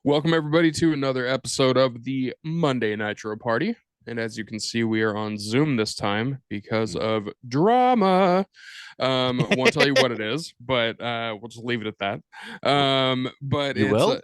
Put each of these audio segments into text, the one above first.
Welcome, everybody, to another episode of the Monday Nitro Party. And as you can see, we are on Zoom this time because Mm. of drama. Won't tell you what it is, but we'll just leave it at that. But You it's will?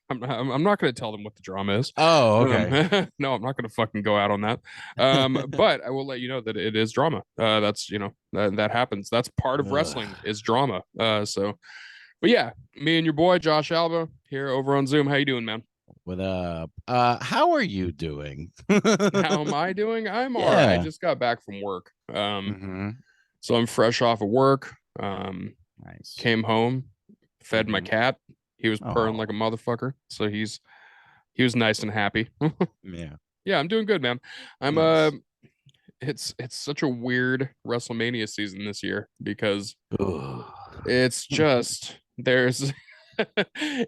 I'm not going to tell them what the drama is. Oh, okay. No, I'm not going to fucking go out on that. But I will let you know that it is drama. That's that happens. That's part of wrestling Ugh. is drama. But yeah, me and your boy Josh Alba here over on Zoom. How you doing, man? What up? How are you doing? How am I doing? I'm all right. I Yeah. just got back from work. Mm-hmm. So I'm fresh off of work. Nice. Came home, fed my Mm-hmm. cat. He was purring like a Oh, motherfucker. So he was nice and happy. yeah. Yeah, I'm doing good, man. I'm Nice. it's such a weird WrestleMania season this year because Ugh. it's just there's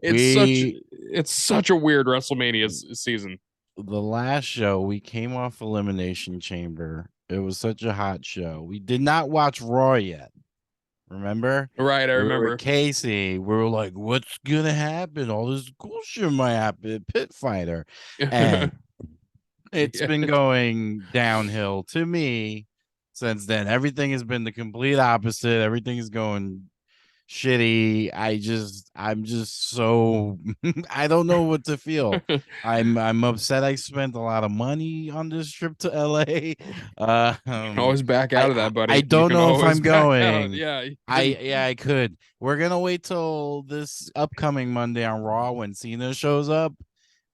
We it's such a weird WrestleMania season. the last show we came off Elimination Chamber. It was such a hot show. We did not watch Raw yet. Remember? Right, I We were with remember. Casey. We were like, what's gonna happen? All this cool shit might happen. Pit fighter. And it's Yeah. been going downhill to me since then. Everything has been the complete opposite. Everything is going shitty. I'm just so I don't know what to feel. I'm upset I spent a lot of money on this trip to LA. You can always back out of that, I buddy. You don't can know if always I'm back out. going. Yeah, you I can. yeah, I could. We're gonna wait till this upcoming Monday on Raw when Cena shows up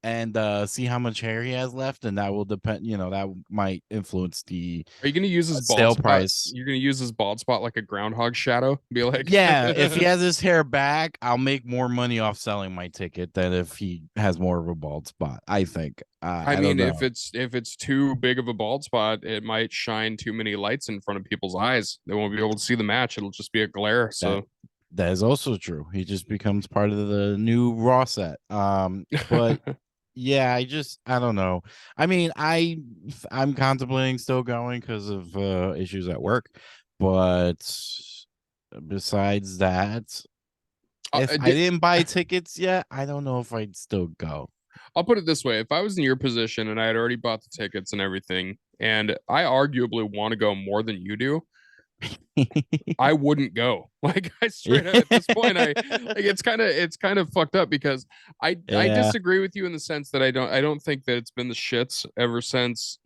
and see how much hair he has left, and that will depend. That might influence the Are you gonna use his bald sale spot? price. You're gonna use his bald spot like a groundhog shadow? Be like, Yeah, if he has his hair back, I'll make more money off selling my ticket than if he has more of a bald spot. I think. I I don't mean, if know. it's too big of a bald spot, it might shine too many lights in front of people's eyes. They won't be able to see the match. It'll just be a glare. That So, that is also true. He just becomes part of the new Raw set. But yeah, I don't know. I mean, I'm contemplating still going because of issues at work, but besides that, if I di- didn't buy tickets yet, I don't know if I'd still go. I'll put it this way: if I was in your position and I had already bought the tickets and everything, and I arguably want to go more than you do, I wouldn't go. Like I straight up at this point, I like it's kind of fucked up because I Yeah. disagree with you in the sense that I don't think that it's been the shits ever since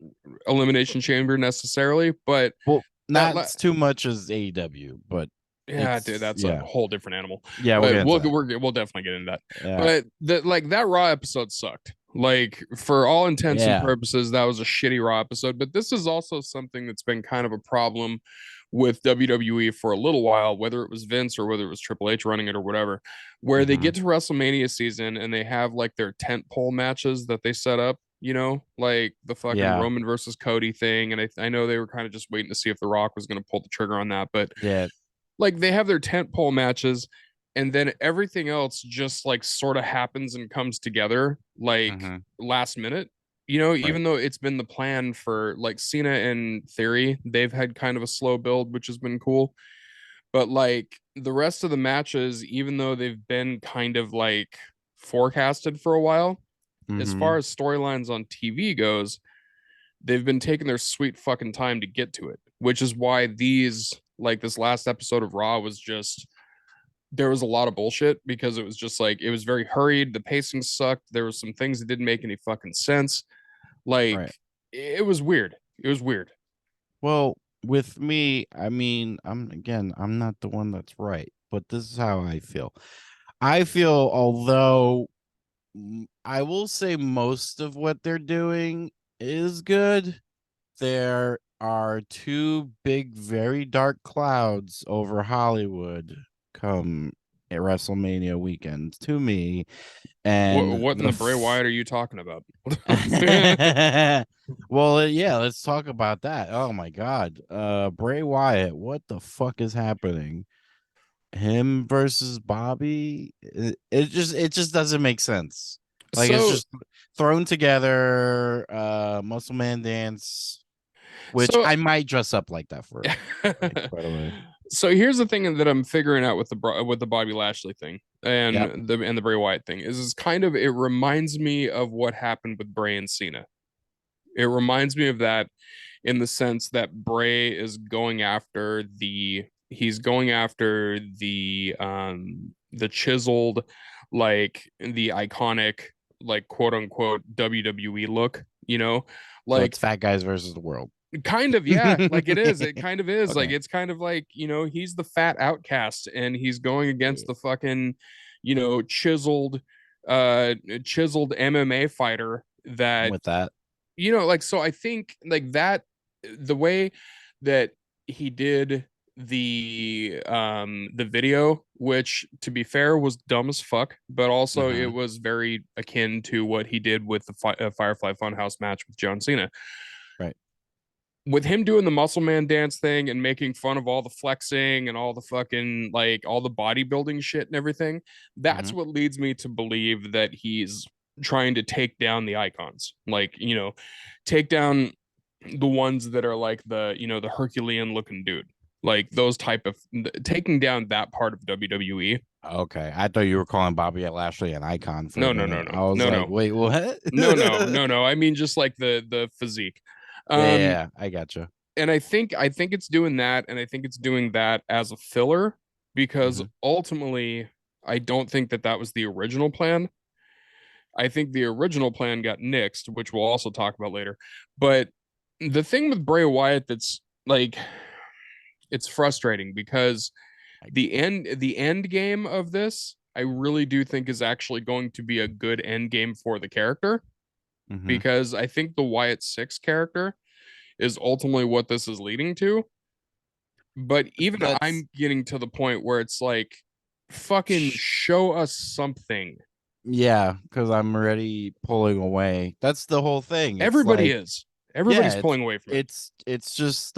Elimination Chamber necessarily, but Well, that not too much as AEW, but yeah, dude, it's that's a yeah. whole different animal. Yeah, we'll But get into that. we'll definitely get into that. Yeah. But that Raw episode sucked. Like for all intents and Yeah. purposes, that was a shitty Raw episode. But this is also something that's been kind of a problem with WWE for a little while, whether it was Vince or whether it was Triple H running it or whatever, where they Mm-hmm. get to WrestleMania season and they have like their tent pole matches that they set up, like the fucking Yeah. Roman versus Cody thing. And I know they were kind of just waiting to see if The Rock was going to pull the trigger on that. But Yeah. like they have their tent pole matches and then everything else just like sort of happens and comes together like Mm-hmm. last minute, Right. even though it's been the plan for like Cena and Theory, they've had kind of a slow build, which has been cool. But like the rest of the matches, even though they've been kind of like forecasted for a while, as Mm-hmm. far as storylines on TV goes, they've been taking their sweet fucking time to get to it, which is why this last episode of Raw was just there was a lot of bullshit because it was just like it was very hurried. The pacing sucked. There was some things that didn't make any fucking sense. Like Right. it was weird. It was weird. Well, with me, I mean, I'm not the one that's right, but this is how I feel. I feel although I will say most of what they're doing is good, there are two big, very dark clouds over Hollywood come at WrestleMania weekend to me. And What in the Bray Wyatt are you talking about? well, yeah, let's talk about that. Oh my god. Bray Wyatt, what the fuck is happening? Him versus Bobby? It just doesn't make sense. Like it's so just thrown together, muscle man dance, which so I might dress up like that for a fight, by the way. So here's the thing that I'm figuring out with the Bobby Lashley thing Yep. and the Bray Wyatt thing is kind of it reminds me of what happened with Bray and Cena. It reminds me of that in the sense that Bray is going after the chiseled, like the iconic, like quote unquote WWE look, So it's like fat guys versus the world. kind of, yeah, like it kind of is like Okay. it's kind of like, he's the fat outcast and he's going against Yeah. the fucking, chiseled chiseled MMA fighter I'm that with that. like so I think like that the way that he did the video, which to be fair was dumb as fuck, but also it Uh-huh. was very akin to what he did with the Firefly Funhouse match with John Cena. Right. With him doing the muscle man dance thing and making fun of all the flexing and all the fucking like all the bodybuilding shit and everything, that's Hmm. what leads me to believe that he's trying to take down the icons, like, take down the ones that are like the Herculean looking dude, like those type of taking down that part of WWE. Okay. I thought you were calling Bobby Lashley an icon for a No, no, no, minute. no, I was no, like, no, wait, what? no, no, no, no. I mean, just like the physique. Yeah, um I gotcha. and I think it's doing that, and I think it's doing that as a filler, because Hmm. ultimately I don't think that that was the original plan. I think the original plan got nixed, which we'll also talk about later. But the thing with Bray Wyatt that's like it's frustrating because the end game of this I really do think is actually going to be a good end game for the character, Hmm. because I think the Wyatt 6 character is ultimately what this is leading to. But even That's I'm getting to the point where it's like, fucking sh- show us something. yeah, because I'm already pulling away. That's the whole thing. It's Everybody like, is. yeah, Everybody's pulling away from it. it's just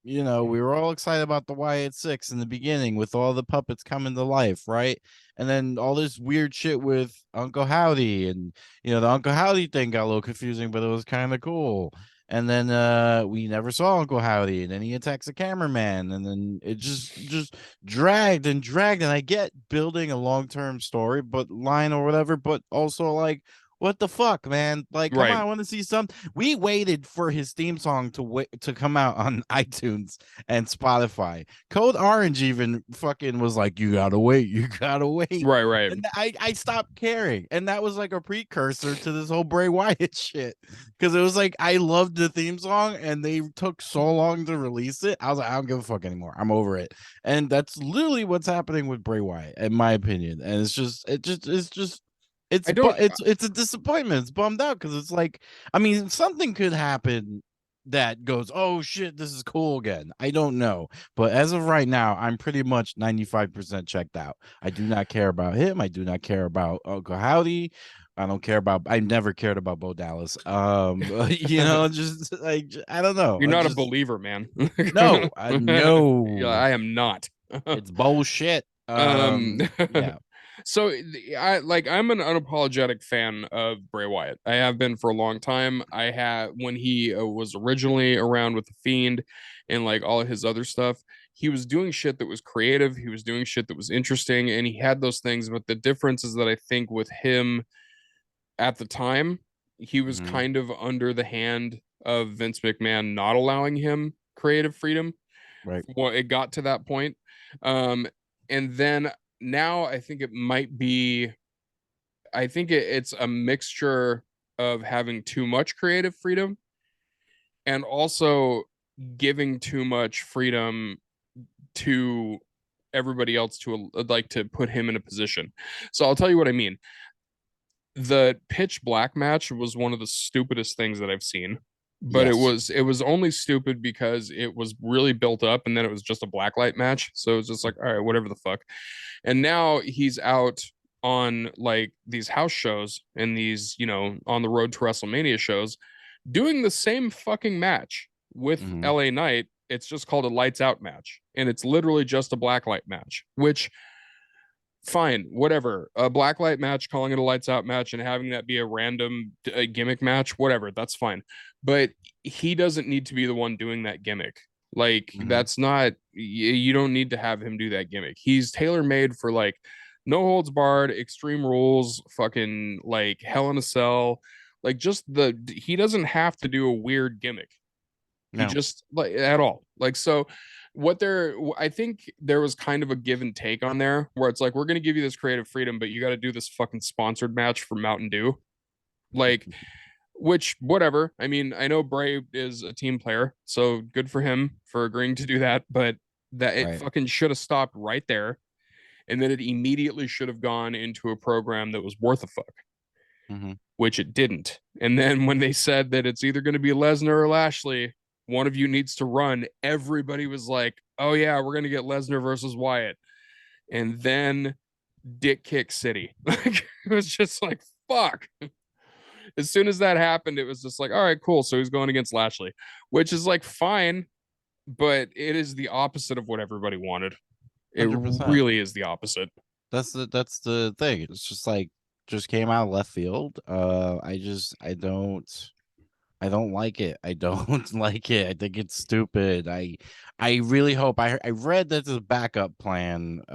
we were all excited about the Wyatt 6 in the beginning with all the puppets coming to life, right? And then all this weird shit with Uncle Howdy, and the Uncle Howdy thing got a little confusing, but it was kind of cool. And then we never saw Uncle Howdy, and then he attacks a cameraman, and then it just dragged and dragged. And I get building a long-term story, but line or whatever, but also like, what the fuck, man? Like, come on, Right. I want to see some. We waited for his theme song to come out on iTunes and Spotify. Code Orange even fucking was like, "You gotta wait, you gotta wait," Right, right. and I stopped caring, and that was like a precursor to this whole Bray Wyatt shit, because it was like I loved the theme song, and they took so long to release it. I was like, I don't give a fuck anymore. I'm over it, and that's literally what's happening with Bray Wyatt, in my opinion. And it's just I don't it's a disappointment. It's bummed out because it's like, I mean, something could happen that goes, oh shit, this is cool again. I don't know, but as of right now, I'm pretty much 95% checked out. I do not care about him. I do not care about Uncle Howdy. I don't care about. I never cared about Bo Dallas. Just like, I don't know. you're I not a just believer, man. no, Yeah, no. I am not. It's bullshit. um Yeah. so I'm an unapologetic fan of Bray Wyatt. I have been for a long time. I had when he was originally around with the Fiend and like all of his other stuff, he was doing shit that was creative, he was doing shit that was interesting, and he had those things. But the difference is that I think with him at the time, he was Hmm. kind of under the hand of Vince McMahon not allowing him creative freedom. Right. Well, it got to that point. And then now I think it might be, I think it's a mixture of having too much creative freedom and also giving too much freedom to everybody else to like to put him in a position. So I'll tell you what I mean. The pitch black match was one of the stupidest things that I've seen, but it Yes. was it was only stupid because it was really built up and then it was just a blacklight match, so it was just like, all right, whatever the fuck. And now he's out on like these house shows and these, on the road to WrestleMania shows doing the same fucking match with Hmm. LA Knight. It's just called a lights out match and it's literally just a blacklight match, which fine, whatever. A blacklight match, calling it a lights out match, and having that be a random gimmick match, whatever, that's fine. But he doesn't need to be the one doing that gimmick. Like Hmm. that's not you don't need to have him do that gimmick. He's tailor made for like no holds barred, extreme rules, fucking like Hell in a Cell. Like just the he doesn't have to do a weird gimmick. He No, just like at all. Like so what there I think there was kind of a give and take on there where it's like we're going to give you this creative freedom but you got to do this fucking sponsored match for Mountain Dew. Like which whatever. I mean, I know Bray is a team player, so good for him for agreeing to do that, but that it right. fucking should have stopped right there and then it immediately should have gone into a program that was worth a fuck, Hmm. which it didn't. And then when they said that it's either going to be Lesnar or Lashley, one of you needs to run, everybody was like, "Oh yeah, we're going to get Lesnar versus Wyatt." And then Dick Kick City. Like it was just like, "Fuck." As soon as that happened, it was just like, "All right, cool." So he's going against Lashley, which is like fine, but it is the opposite of what everybody wanted. It 100%. really is the opposite. That's the thing. It's just like just came out of left field. I don't like it. I don't like it. I think it's stupid. I really hope I read that there's a backup plan. Or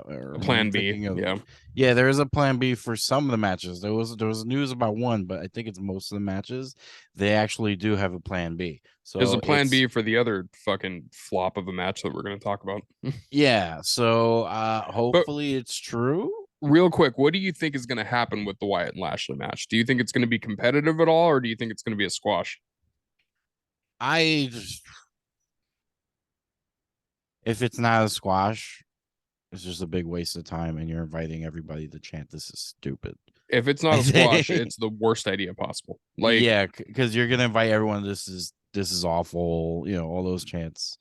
A am I plan B. thinking of? Yeah. Yeah, there is a plan B for some of the matches. There was news about one, but I think it's most of the matches. They actually do have a plan B. There's a So plan it's B for the other fucking flop of a match that we're going to talk about. yeah. So But hopefully it's true. real quick, what do you think is going to happen with the Wyatt and Lashley match? Do you think it's going to be competitive at all, or do you think it's going to be a squash? I just, if it's not a squash, it's just a big waste of time, and you're inviting everybody to chant this is stupid. If it's not I a squash, think it's the worst idea possible. Like, yeah, because you're gonna invite everyone. This is awful. All those chants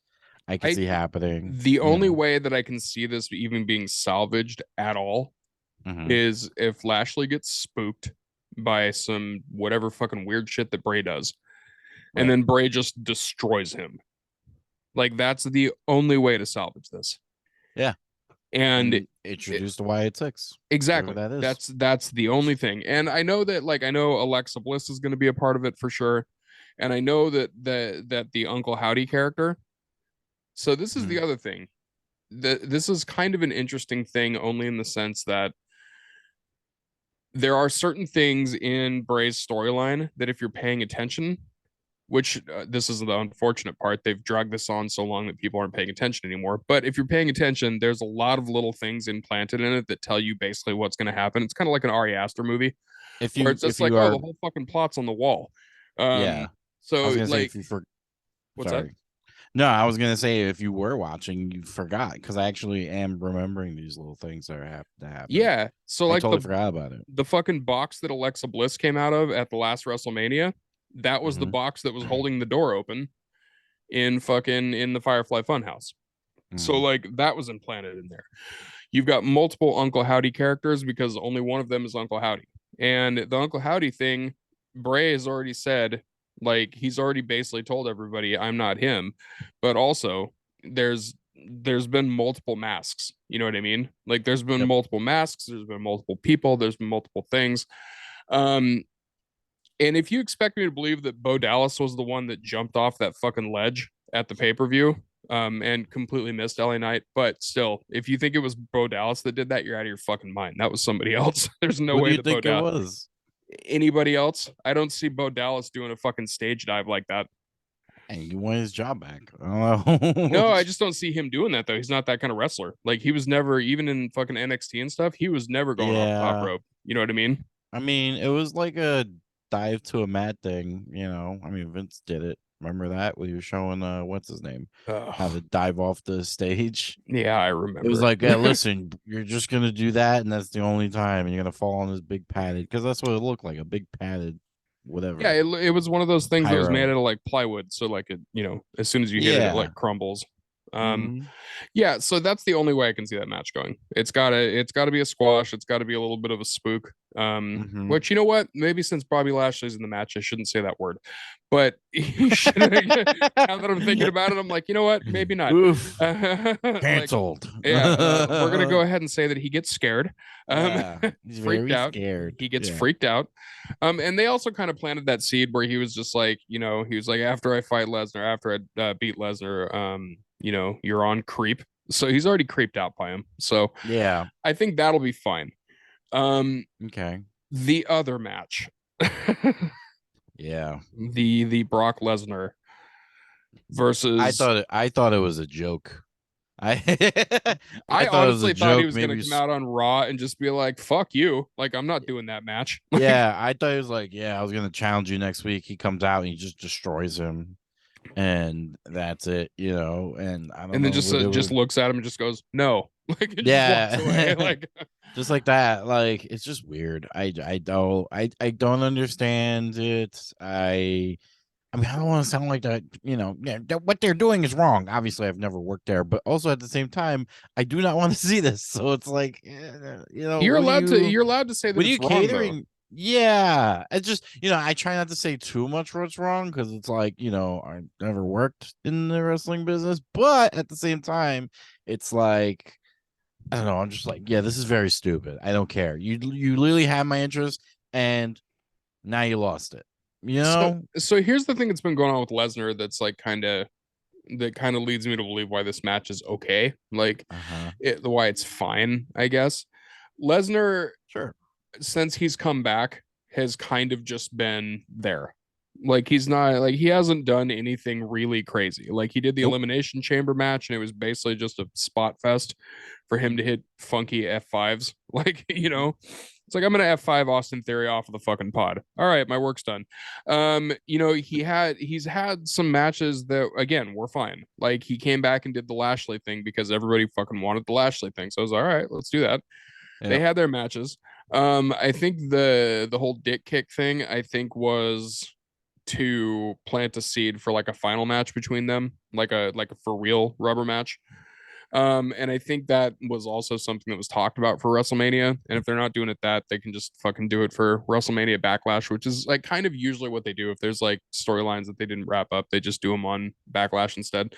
I could I see happening. the only way that I can see this even being salvaged at all Hmm. is if Lashley gets spooked by some whatever fucking weird shit that Bray does, and Right. then Bray just destroys him. Like that's the only way to salvage this. Yeah. And And it, introduce the Y6, whatever exactly, that is. that's the only thing. And I know that like I know Alexa Bliss is going to be a part of it for sure, and I know that the Uncle Howdy character. So this is the Mhm. other thing. This is kind of an interesting thing, only in the sense that there are certain things in Bray's storyline that if you're paying attention, which this is the unfortunate part, they've dragged this on so long that people aren't paying attention anymore. But if you're paying attention, there's a lot of little things implanted in it that tell you basically what's going to happen. It's kind of like an Ari Aster movie If where you it's if just like, you oh, are the whole fucking plot's on the wall. yeah, I was So gonna say like, if you for what's that? sorry. No, I was gonna say if you were watching, you forgot because I actually am remembering these little things that are that happen. Yeah. So I like totally forgot about it. the fucking box that Alexa Bliss came out of at the last WrestleMania, that was the Hmm. box that was holding the door open in the Firefly Funhouse. So Hmm. like that was implanted in there. You've got multiple Uncle Howdy characters because only one of them is Uncle Howdy. And the Uncle Howdy thing, Bray has already said, like he's already basically told everybody I'm not him. But also there's been multiple masks. You know what I mean? Like there's been Yep. multiple masks, there's been multiple people, there's been multiple things. Um and if you expect me to believe that Bo Dallas was the one that jumped off that fucking ledge at the pay-per-view, and completely missed LA Knight, but still, if you think it was Bo Dallas that did that, you're out of your fucking mind. That was somebody else. There's no What do way you that Bo think it Dallas, was? anybody else, I don't see Bo Dallas doing a fucking stage dive like that. And he won his job back. I don't know. No, I just don't see him doing that though. He's not that kind of wrestler. Like he was never, even in fucking NXT and stuff, he was never going off the top Yeah. rope. You know what I mean? I mean, it was like a dive to a mat thing. I mean, Vince did it. Remember that when he was showing what's his name? How to Ugh. dive off the stage. Yeah, I It was remember. like, yeah, listen, you're just gonna do that, and that's the only time, and you're gonna fall on this big padded because that's what it looked like, a big padded Yeah, whatever it was one of those things that was made pyro. out of like plywood. So like it, as soon as you hit it, it Yeah. like crumbles. Mhm. Yeah, so that's the only way I can see that match going. It's gotta be a squash. It's gotta be a little bit of a spook. Mhm. Which, you know what? Maybe since Bobby Lashley's in the match, I shouldn't say that word. But he should. Now that I'm thinking about it, I'm like, you know what? Maybe not. Oof. Like, Canceled. yeah, we're gonna go ahead and say that he gets scared, um, Yeah. He's freaked very out. scared. He gets Yeah. freaked out, and they also kind of planted that seed where he was just like, he was like, after I fight Lesnar, after I beat Lesnar, you're on creep. So he's already creeped out by him. So Yeah. I think that'll be fine. Um, Okay. the other match, Yeah. the Brock Lesnar versus I thought it was a joke. I I I thought it was a honestly thought he joke. was going to come out on Raw and just be like, "Fuck you!" Like, I'm not doing that match. Like, Yeah, I thought he was like, yeah, I was gonna challenge you next week. He comes out and he just destroys him, and that's it, And I don't and then know what it just was. looks at him and just goes, "No," like it just walks away. Yeah, Like, just like that. Like it's just weird. I don't understand it. I mean, I don't want to sound like that, yeah, what they're doing is wrong. Obviously, I've never worked there, but also at the same time, I do not want to see this. So it's like, you're allowed to say that what are it's you wrong though. catering? Yeah, it's just, I try not to say too much what's wrong because it's like, I never worked in the wrestling business, but at the same time, it's like, I don't know. I'm just like, yeah, this is very stupid. I don't care. You literally have my interest, and now you lost it. You So know? so here's the thing that's been going on with Lesnar that's like that kind of leads me to believe why this match is okay. Like Uh-huh. why it's fine, I guess. Lesnar, Sure. since he's come back, has kind of just been there. Like he's not like he hasn't done anything really crazy. Like he did the Nope. elimination chamber match and it was basically just a spot fest for him to hit funky F5s. Like, it's like I'm gonna F5 Austin Theory off of the fucking pod. All right, my work's done. He's had some matches that again were fine. Like he came back and did the Lashley thing because everybody fucking wanted the Lashley thing. So I was all right, let's do that. They Yep. had their matches. I think the whole dick kick thing, I think, was to plant a seed for like a final match between them, like a for real rubber match. And I think that was also something that was talked about for WrestleMania. And if they're not doing it that, they can just fucking do it for WrestleMania Backlash, which is like kind of usually what they do. If there's like storylines that they didn't wrap up, they just do them on Backlash instead.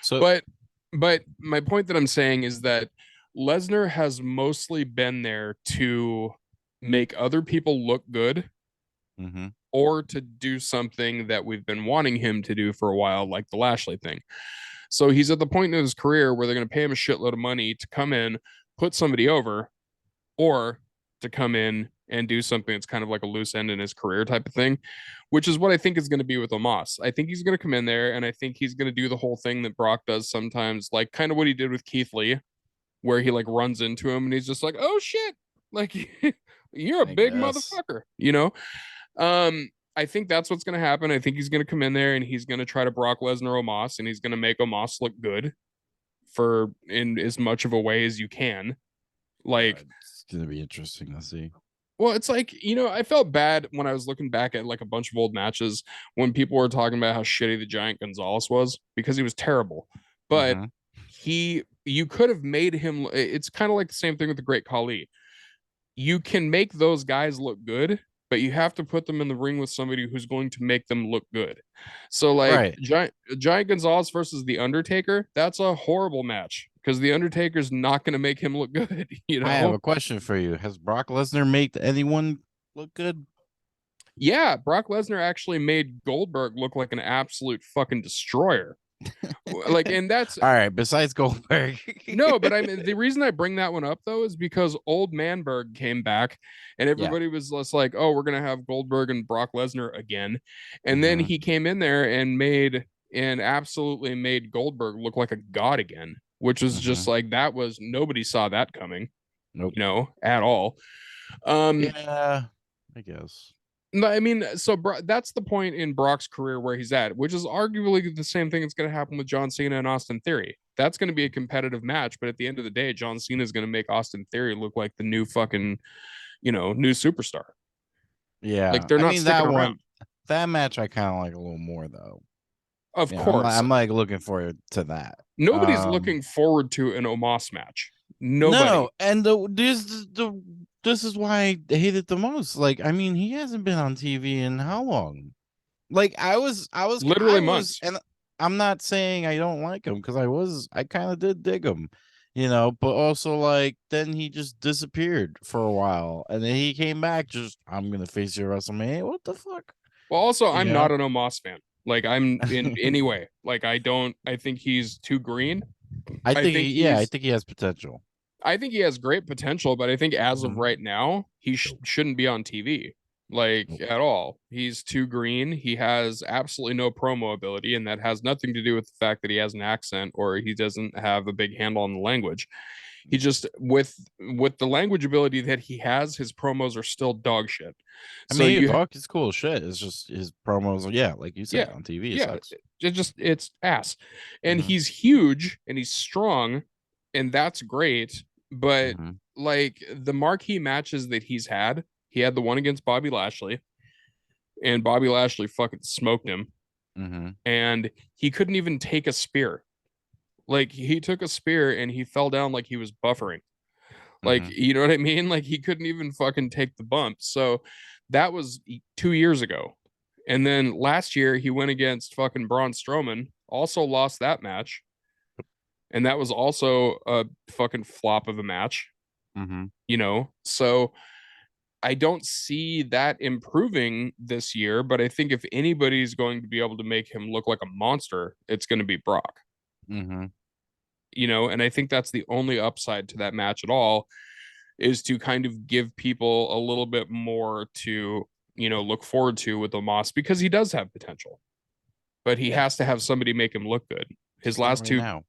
So But but my point that I'm saying is that Lesnar has mostly been there to make other people look good mhm. or to do something that we've been wanting him to do for a while, like the Lashley thing. So he's at the point in his career where they're going to pay him a shitload of money to come in, put somebody over, or to come in and do something that's kind of like a loose end in his career type of thing, which is what I think is going to be with Omos. I think he's going to come in there and I think he's going to do the whole thing that Brock does sometimes, like kind of what he did with Keith Lee, where he like runs into him and he's just like, oh shit, like you're a I big guess. motherfucker. I think that's what's going to happen. I think he's going to come in there and he's going to try to Brock Lesnar Omos and he's going to make Omos look good for in as much of a way as you can. Like, It's gonna be interesting to see. well, it's like, I felt bad when I was looking back at like a bunch of old matches when people were talking about how shitty the Giant Gonzalez was because he was terrible. But Mhm. you could have made him, it's kind of like the same thing with the Great Khali. You can make those guys look good, but you have to put them in the ring with somebody who's going to make them look good. So like Right. Giant Gonzalez versus the Undertaker, that's a horrible match because the Undertaker's not going to make him look good, you I have know? a question for you. Has Brock Lesnar made anyone look good? Yeah, Brock Lesnar actually made Goldberg look like an absolute fucking destroyer. Like, and that's All right, besides Goldberg. no, but I mean the reason I bring that one up though is because old Manberg came back and Yeah. everybody was just like, oh, we're gonna have Goldberg and Brock Lesnar again. And then Mhm. he came in there and absolutely made Goldberg look like a god again, which was just Mhm. like that was nobody saw that coming, Nope. at all. Um, Yeah, I guess. no, I mean, so that's the point in Brock's career where he's at, which is arguably the same thing that's going to happen with John Cena and Austin Theory. That's going to be a competitive match, but at the end of the day, John Cena is going to make Austin Theory look like the new fucking, new superstar. Like Yeah. they're I not mean sticking around. that match I kind of like a little more though. Of Yeah, course. I'm like looking forward to that. Nobody's looking forward to an Omos match. Nobody. No, and this is why I hate it the most. Like, I mean, he hasn't been on TV in how long? Like, Literally months. and I'm not saying I don't like him because I kind of did dig him, but also like then he just disappeared for a while, and then he came back. Just I'm gonna face your WrestleMania. What the fuck, Well, also, you I'm not know? an Omos fan. Like, I'm in any way. Like, I think he's too green. I think I he's think he has potential. I think he has great potential, but I think as of Mhm. right now, he Nope. shouldn't be on TV like Nope. at all. He's too green. He has absolutely no promo ability, and that has nothing to do with the fact that he has an accent or he doesn't have a big handle on the language. He just with the language ability that he has, his promos are still dog shit. I So mean, he you talk is cool shit. It's just his promos, yeah, like you said, yeah, on TV, it yeah, sucks. it's ass. And Hmm. he's huge and he's strong, and that's great. But Hmm. like the marquee matches that he had the one against Bobby Lashley, and Bobby Lashley fucking smoked him, Hmm. and he couldn't even take a spear. Like he took a spear and he fell down like he was buffering. Like, Hmm. you know what I mean? Like he couldn't even fucking take the bump. So that was 2 years ago. And then last year he went against fucking Braun Strowman, also lost that match. And that was also a fucking flop of a match, Hmm. So I don't see that improving this year, but I think if anybody's going to be able to make him look like a monster, it's going to be Brock, Hmm. and I think that's the only upside to that match at all is to kind of give people a little bit more to, look forward to with Omos because he does have potential, but he Yeah, has to have somebody make him look good. His just not last right two, now.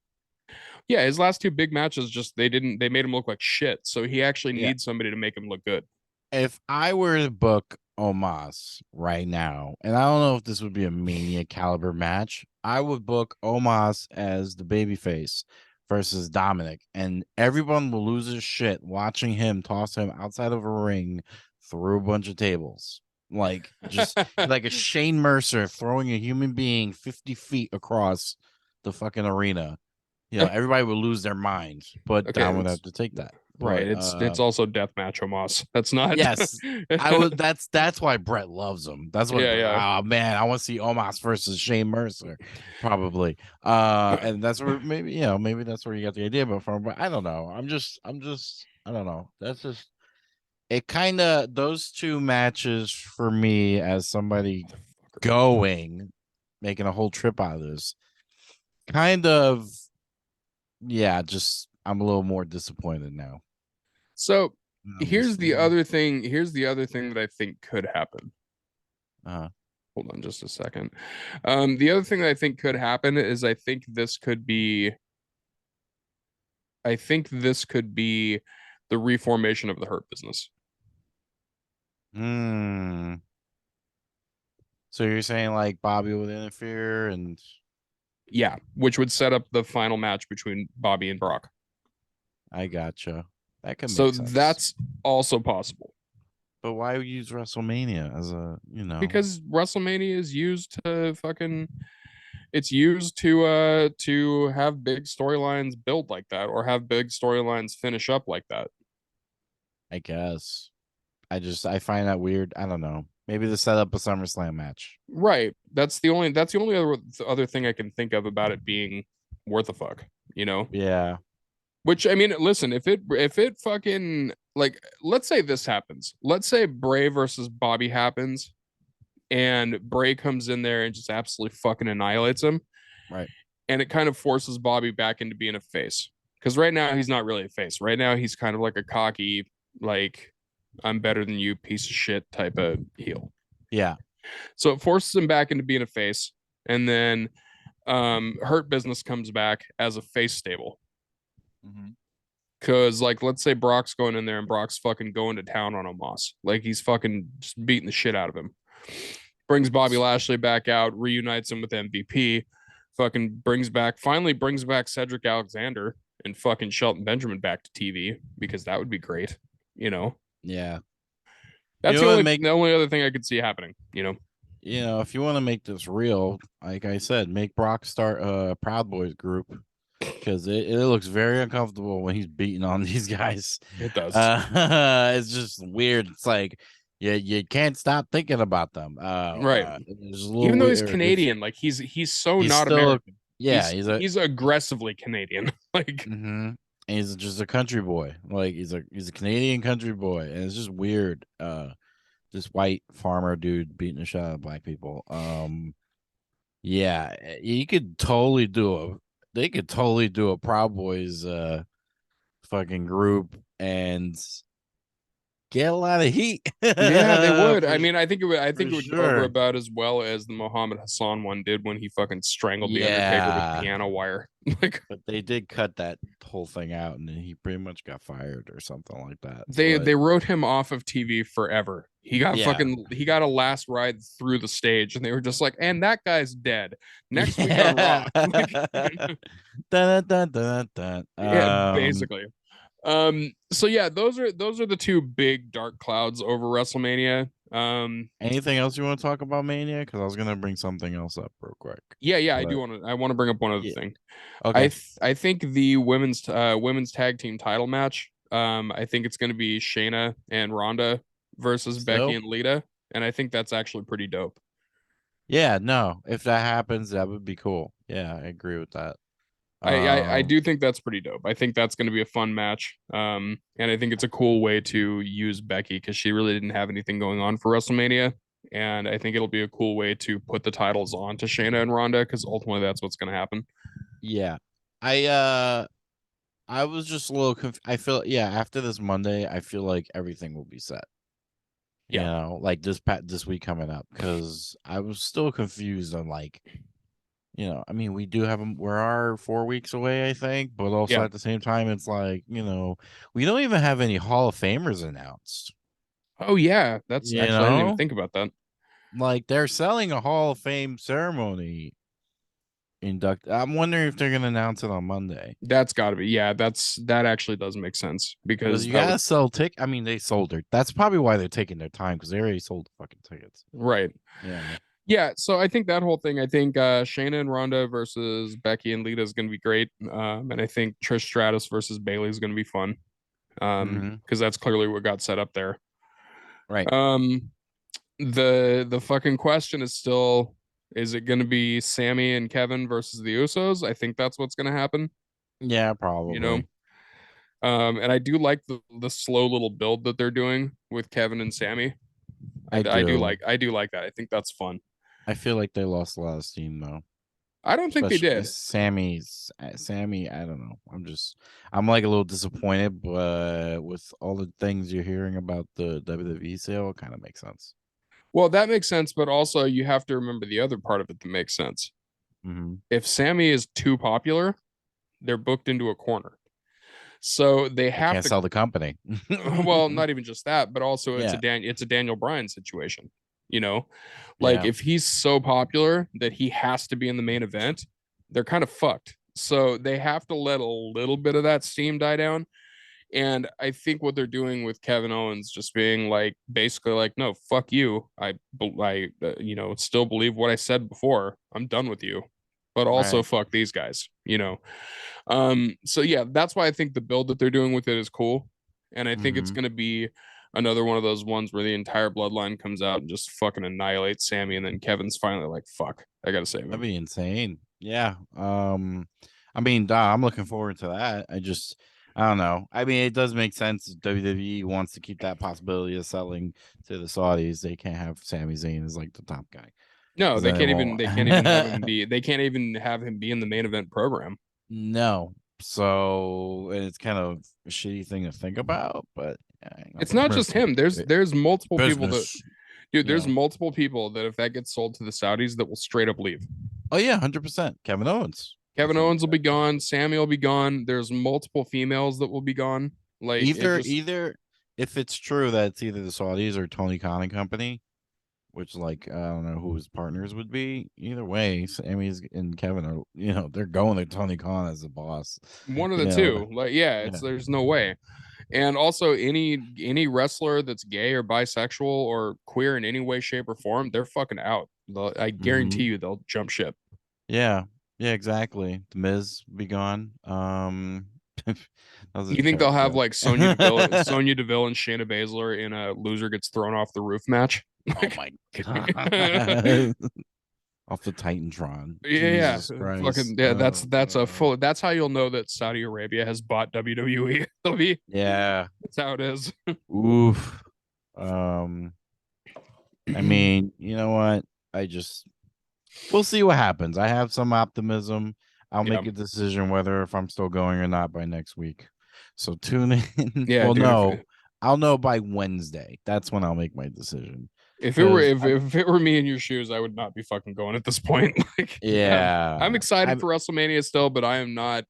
yeah, his last two big matches just they made him look like shit. So he actually Yeah. needs somebody to make him look good. If I were to book Omos right now, and I don't know if this would be a Mania caliber match, I would book Omos as the babyface versus Dominic, and everyone will lose his shit watching him toss him outside of a ring through a bunch of tables. Like just like a Shane Mercer throwing a human being 50 feet across the fucking arena. Everybody would lose their minds, but Okay, Dom would have it's to take that. right. But It's also deathmatch Omos. That's not. yes, I would. That's why Brett loves him. That's what. Yeah, yeah. Oh man, I want to see Omos versus Shane Mercer, probably. And that's where maybe that's where you got the idea about from. But I don't know. I don't know. That's just it. Kind of those two matches for me as somebody going, making a whole trip out of this. Kind of, yeah. Just I'm a little more disappointed now. So This here's the season. other thing. Here's the other thing that I think could happen. Uh, Hold on just a second. The other thing that I think could happen is I think this could be the reformation of the Hurt Business. hmm. So you're saying like Bobby would interfere and Yeah, which would set up the final match between Bobby and Brock. I gotcha. That could So make sense. that's also possible But why would you use WrestleMania as because WrestleMania is used to fucking it's used to have big storylines build like that or have big storylines finish up like that. I guess. I find that weird. I don't know. Maybe to set up a SummerSlam match. Right. That's the only other thing I can think of about it being worth a fuck, you know? Yeah. Which I mean, listen, if it fucking like let's say this happens. Let's say Bray versus Bobby happens and Bray comes in there and just absolutely fucking annihilates him Right. and it kind of forces Bobby back into being a face. Cuz right now he's not really a face. Right now he's kind of like a cocky like I'm better than you piece of shit type of heel. Yeah. So it forces him back into being a face and then Hurt Business comes back as a face stable. Hmm. Cause like let's say Brock's going in there and Brock's fucking going to town on Omos. Like he's fucking just beating the shit out of him. Brings Bobby Lashley back out, reunites him with MVP, fucking finally brings back Cedric Alexander and fucking Shelton Benjamin back to TV because that would be great, you know. Yeah. You That's know the what only make the only other thing I could see happening, if you want to make this real, like I said, make Brock start a Proud Boys group because it looks very uncomfortable when he's beating on these guys. It does. It's just weird. It's like you can't stop thinking about them. Right. It's a little Even though he's weird. Canadian, like he's so He's not still, American. yeah, He's aggressively Canadian. Like he's just a country boy. Like he's a Canadian country boy, and it's just weird. This white farmer dude beating the shit out of black people. Yeah, he could totally do a. They could totally do a Proud Boys fucking group and get a lot of heat. yeah, they would. for I mean, I for think it would go over sure. about as well as the Muhammad Hassan one did when he fucking strangled the Undertaker with Yeah, piano wire. Like but they did cut that whole thing out, and then he pretty much got fired or something like that. they But wrote him off of TV forever. yeah, He got a last ride through the stage, and they were just like, and that guy's dead. Next week on Raw. yeah. Like, dun, dun, dun, dun. yeah, basically. So yeah, those are the two big dark clouds over WrestleMania. Anything else you want to talk about Mania? Because I was gonna bring something else up real quick. Yeah, But I want to bring up one other yeah, thing. okay. I think the women's tag team title match, I think it's going to be Shayna and Ronda versus Becky Still, and Lita, and I think that's actually pretty dope. yeah, no. If that happens, that would be cool. Yeah, I agree with that. I Um, do think that's pretty dope. I think that's going to be a fun match. And I think it's a cool way to use Becky because she really didn't have anything going on for WrestleMania. And I think it'll be a cool way to put the titles on to Shayna and Ronda because ultimately that's what's going to happen. yeah. I was just a little I feel, yeah, after this Monday, I feel like everything will be set. Yeah. Like this week coming up, because I was still confused on, like, I mean, we do have them. We are 4 weeks away, I think, but also Yeah. at the same time, it's like, we don't even have any Hall of Famers announced. Oh yeah. That's You actually I didn't even know, think about that. like they're selling a Hall of Fame ceremony induct. I'm wondering if they're gonna announce it on Monday. That's got to be. Yeah, that actually does make sense Because because you that would gotta sell I mean, they sold it. That's probably why they're taking their time, because they already sold the fucking tickets. right. Yeah. Yeah, so I think that whole thing, I think Shayna and Ronda versus Becky and Lita is going to be great. And I think Trish Stratus versus Bailey is going to be fun. Mm-hmm. Because that's clearly what got set up there. Right. Um, the fucking question is still, is it going to be Sammy and Kevin versus the Usos? I think that's what's going to happen, Yeah, you know. probably. And I do like the slow little build that they're doing with Kevin and Sammy. I do. I do like that. I think that's fun. I feel like they lost a lot of steam though. I don't think they Especially did. Sammy. I don't know. I'm like a little disappointed, but with all the things you're hearing about the WWE sale, it kind of makes sense. Well, that makes sense, but also you have to remember the other part of it that makes sense. Mm-hmm. If Sammy is too popular, they're booked into a corner. So they They have can't to sell the company. well, not even just that, but also Yeah. It's a Daniel Bryan situation. You know, like Yeah. if he's so popular that he has to be in the main event, they're kind of fucked. So they have to let a little bit of that steam die down. And I think what they're doing with Kevin Owens just being like, basically like, no, fuck you. Still believe what I said before. I'm done with you, but also Right. fuck these guys, you know? So yeah, that's why I think the build that they're doing with it is cool. And I think it's Mm-hmm. going to be another one of those ones where the entire bloodline comes out and just fucking annihilates Sammy. And then Kevin's finally like, fuck, I got to save That'd him. be insane. Yeah. I mean, I'm looking forward to that. I don't know. I mean, it does make sense. WWE wants to keep that possibility of selling to the Saudis. They can't have Sami Zayn as like the top guy No, because then it won't. they can't even have him be, they can't even have him be in the main event program. No. So it's kind of a shitty thing to think about, but It's not just him. There's multiple people that business. dude, You there's know. multiple people that if that gets sold to the Saudis that will straight up leave. Oh yeah, 100%. Kevin Owens. Kevin Definitely. Owens will be gone, Sammy will be gone. There's multiple females that will be gone. Like it just Either if it's true that it's either the Saudis or Tony Khan and company, which, like, I don't know who his partners would be. Either way, Sammy's and Kevin are, they're going to Tony Khan as the boss. one of You the know, two. Like, yeah, it's yeah. there's no way. And also any wrestler that's gay or bisexual or queer in any way, shape, or form, they're fucking out. I guarantee Hmm. you they'll jump ship. Yeah. Yeah, exactly. The Miz be gone. That was a You think they'll terrible have joke. like Sonya Deville and Shayna Baszler in a loser gets thrown off the roof match? Oh Like, my yeah, god. Off the Titantron. yeah, Jesus Christ. fucking yeah. That's a full. That's how you'll know that Saudi Arabia has bought WWE. They'll be. Yeah. That's how it is. Oof. Um, I mean, you know what? I just we'll see what happens. I have some optimism. I'll Yeah, make a decision whether if I'm still going or not by next week. So tune in. yeah, Well, dude. If no, I'll know by Wednesday. That's when I'll make my decision. if it were Because if it were me in your shoes, I would not be fucking going at this point. Like, yeah, I'm yeah, excited for WrestleMania still, but I am not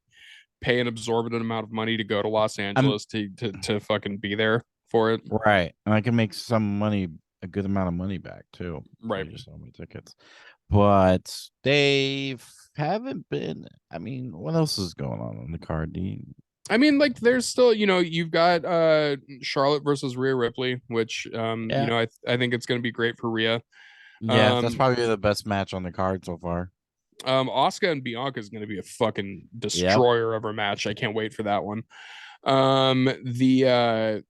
paying an exorbitant amount of money to go to Los I'm Angeles to fucking be there for it. right, and I can make some money, a good amount of money back too. If I Right. just sell my tickets. But they haven't been. I mean, what else is going on the card? I mean, like, there's still, you've got Charlotte versus Rhea Ripley, which Yeah, I think it's gonna be great for Rhea. yeah, that's Um probably the best match on the card so far. Asuka and Bianca is gonna be a fucking Yep. destroyer of a match. I can't wait for that one. The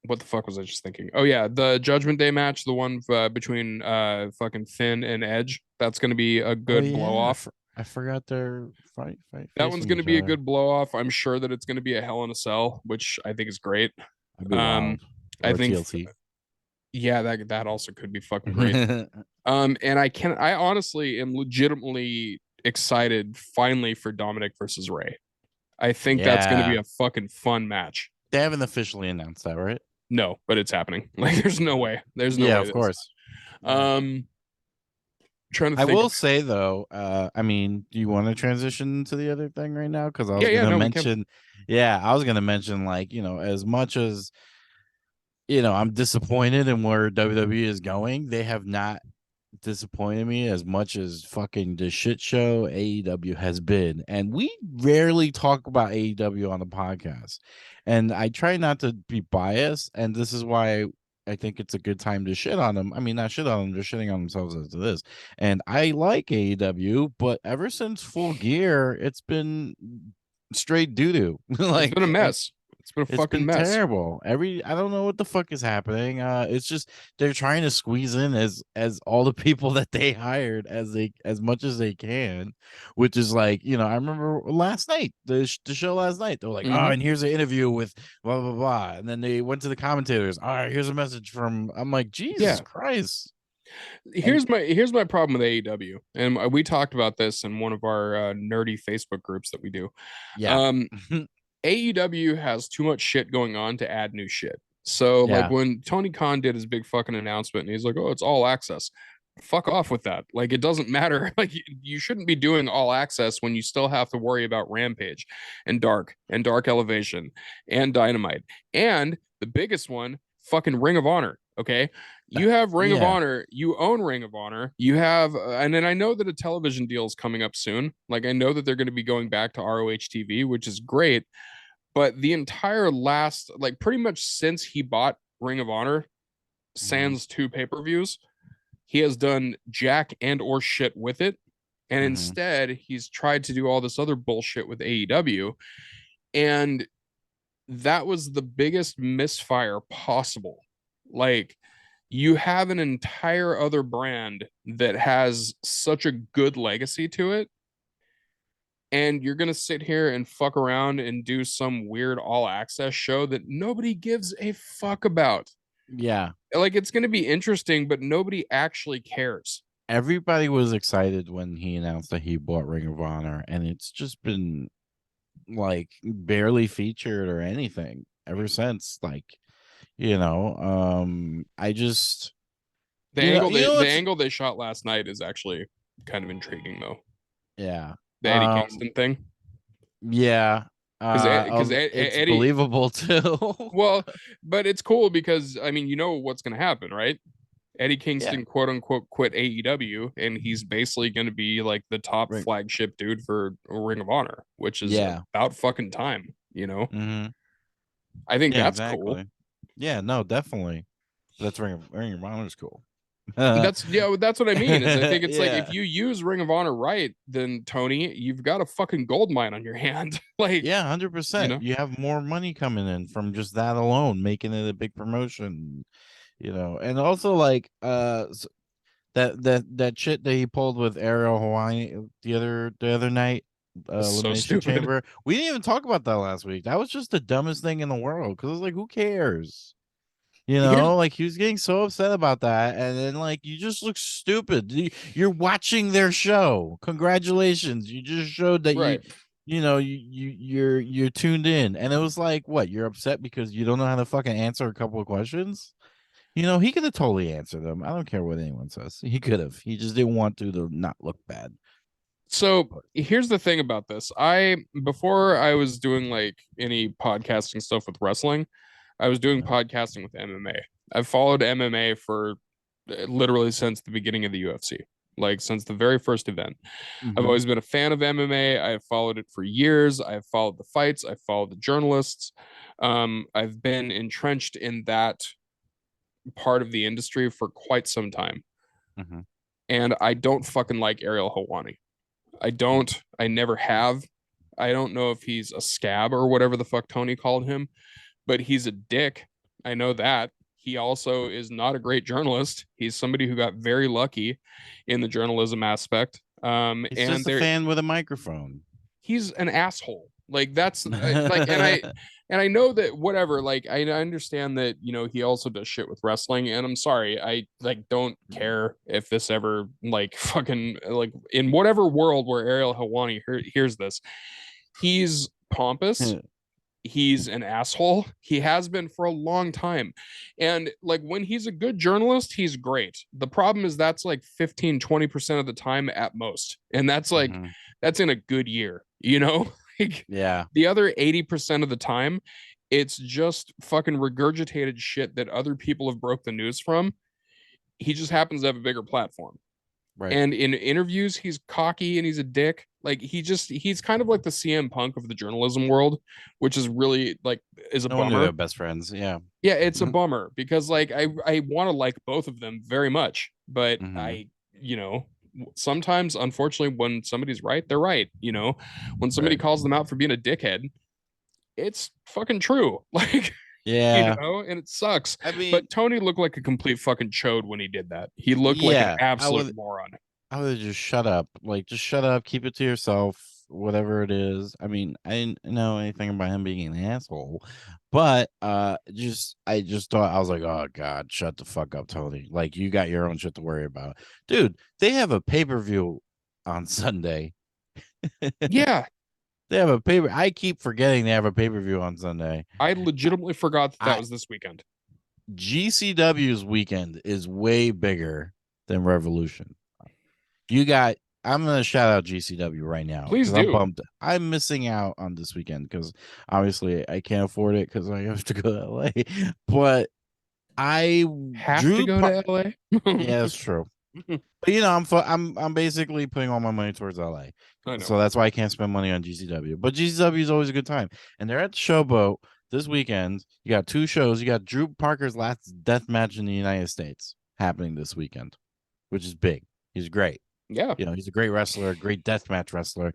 what the fuck was I just thinking? Oh yeah, the Judgment Day match, the one between fucking Finn and Edge. That's gonna be a Oh good blow yeah, off. I forgot they're That one's facing gonna each be a other. good blow off. I'm sure that it's gonna be a Hell in a Cell, which I think is great. That'd be Um, wild. I Or think TLC. yeah, that also could be fucking great. And I honestly am legitimately excited finally for Dominic versus Ray. I think that's gonna be Yeah, a fucking fun match. they haven't officially announced that, right? No, but it's happening. Like, there's no way. There's no Yeah, way of that it's course. not. Trying to I think. will say though, I mean, do you want to transition to the other thing right now? Because I Yeah, was yeah, gonna no, we can. mention, yeah, I was gonna mention like, as much as I'm disappointed in where WWE is going, they have not disappointed me as much as fucking the shit show AEW has been. And we rarely talk about AEW on the podcast. And I try not to be biased. And this is why I think it's a good time to shit on them. I mean, not shit on them, they're shitting on themselves as it is. And I like AEW, but ever since Full Gear, it's been straight doo doo. It's been a Like, mess. It's been a it's fucking been mess. terrible. I don't know what the fuck is happening. It's just they're trying to squeeze in as all the people that they hired as much as they can, which is like, I remember last night, the show last night, they were like, oh, Hmm. and here's an interview with blah blah blah. And then they went to the commentators. All right, here's a message from I'm like, Jesus Yeah. Christ. And Here's my problem with AEW, and we talked about this in one of our nerdy Facebook groups that we do. yeah. Um, AEW has too much shit going on to add new shit. So like Yeah. when Tony Khan did his big fucking announcement and he's like, "Oh, it's all access." Fuck off with that. Like, it doesn't matter. Like, you shouldn't be doing all access when you still have to worry about Rampage and Dark Elevation and Dynamite. And the biggest one, fucking Ring of Honor, okay? You have Ring of Yeah. Honor, you own Ring of Honor, you have and then I know that a television deal is coming up soon. Like, I know that they're going to be going back to ROH TV, which is great, but the entire last, like, pretty much since he bought Ring of Honor, Hmm. sans two pay-per-views, he has done jack and or shit with it. And Hmm. instead, he's tried to do all this other bullshit with AEW. And that was the biggest misfire possible. Like, you have an entire other brand that has such a good legacy to it, and you're going to sit here and fuck around and do some weird all access show that nobody gives a fuck about. Yeah. Like, it's going to be interesting, but nobody actually cares. Everybody was excited when he announced that he bought Ring of Honor, and it's just been like barely featured or anything ever since. Like, I just The angle the it's angle they shot last night is actually kind of intriguing though. yeah. The Eddie Kingston thing, Yeah. because It's Eddie, believable too. well, but it's cool because I mean, what's going to happen, right? Eddie Yeah. Kingston, quote unquote, quit AEW, and he's basically going to be like the top Right. flagship dude for Ring of Honor, which is Yeah. about fucking time. you know? Mm-hmm. I think Yeah, that's cool. exactly. Yeah, no, definitely. That's Ring of Honor's cool. That's yeah, that's what I mean. Is I think it's like if Yeah. you use Ring of Honor right, then Tony, you've got a fucking gold mine on your hand. Like, Yeah, you 100%. know, You have more money coming in from just that alone, making it a big promotion, And also like that shit that he pulled with Ariel Hawaii the other night, that's so Elimination stupid. Chamber. We didn't even talk about that last week. That was just the dumbest thing in the world because it was like, who cares? Here's Like he was getting so upset about that, and then like you just look stupid. You're watching their show. Congratulations, you just showed that right. you're tuned in, and it was like, what? You're upset because you don't know how to fucking answer a couple of questions. He could have totally answered them. I don't care what anyone says. He could have. He just didn't want to not look bad. So But here's the thing about this. I before I was doing like any podcasting stuff with wrestling, I was doing podcasting with MMA. I've followed MMA for literally since the beginning of the UFC, like since the very first event. I've mm-hmm, always been a fan of MMA. I've followed it for years. I've followed the fights. I've followed the journalists. I've been entrenched in that part of the industry for quite some time. mm-hmm, And I don't fucking like Ariel Hawani. I don't. I never have. I don't know if he's a scab or whatever the fuck Tony called him, but he's a dick. I know that. He also is not a great journalist. He's somebody who got very lucky in the journalism aspect. he's And just a fan with a microphone. he's an asshole. Like that's like, and I know that whatever. Like I understand that he also does shit with wrestling, and I'm sorry, I like don't care if this ever like fucking like in whatever world where Ariel Hawani hears this, he's pompous, he's an asshole. He has been for a long time. And like when he's a good journalist, he's great. The problem is that's like 15-20% of the time at most. And that's like Mm-hmm. that's in a good year, you know? Like Yeah, the other 80% of the time, it's just fucking regurgitated shit that other people have broke the news from. He just happens to have a bigger platform. right. And in interviews, he's cocky and he's a dick. Like he's kind of like the CM Punk of the journalism world, which is really like is a No one knew bummer. they're best friends. Yeah. Yeah, it's a bummer because like I want to like both of them very much, but Mm-hmm. I sometimes unfortunately when somebody's right, they're right. When somebody Right. calls them out for being a dickhead, it's fucking true. Like Yeah. and it sucks. I mean, But Tony looked like a complete fucking chode when he did that. He looked like an yeah, absolute moron. I would just shut up. Like, just shut up, keep it to yourself, whatever it is. I mean, I didn't know anything about him being an asshole, but I just thought, I was like, oh God, shut the fuck up, Tony. Like, you got your own shit to worry about. Dude, they have a pay-per-view on Sunday. Yeah, They have a paper. I keep forgetting they have a pay-per-view on Sunday. I legitimately forgot that that I was this weekend. GCW's weekend is way bigger than Revolution. You got. I'm gonna shout out GCW right now Please because I'm do. bummed. I'm missing out on this weekend because obviously I can't afford it because I have to go to LA. But I Have to drew. go to LA. Yeah, that's true. But I'm basically putting all my money towards LA, I know. so that's why I can't spend money on GCW. But GCW is always a good time, and they're at the Showboat this weekend. You got two shows. You got Drew Parker's last death match in the United States happening this weekend, which is big. He's great. Yeah. He's a great wrestler, great deathmatch wrestler.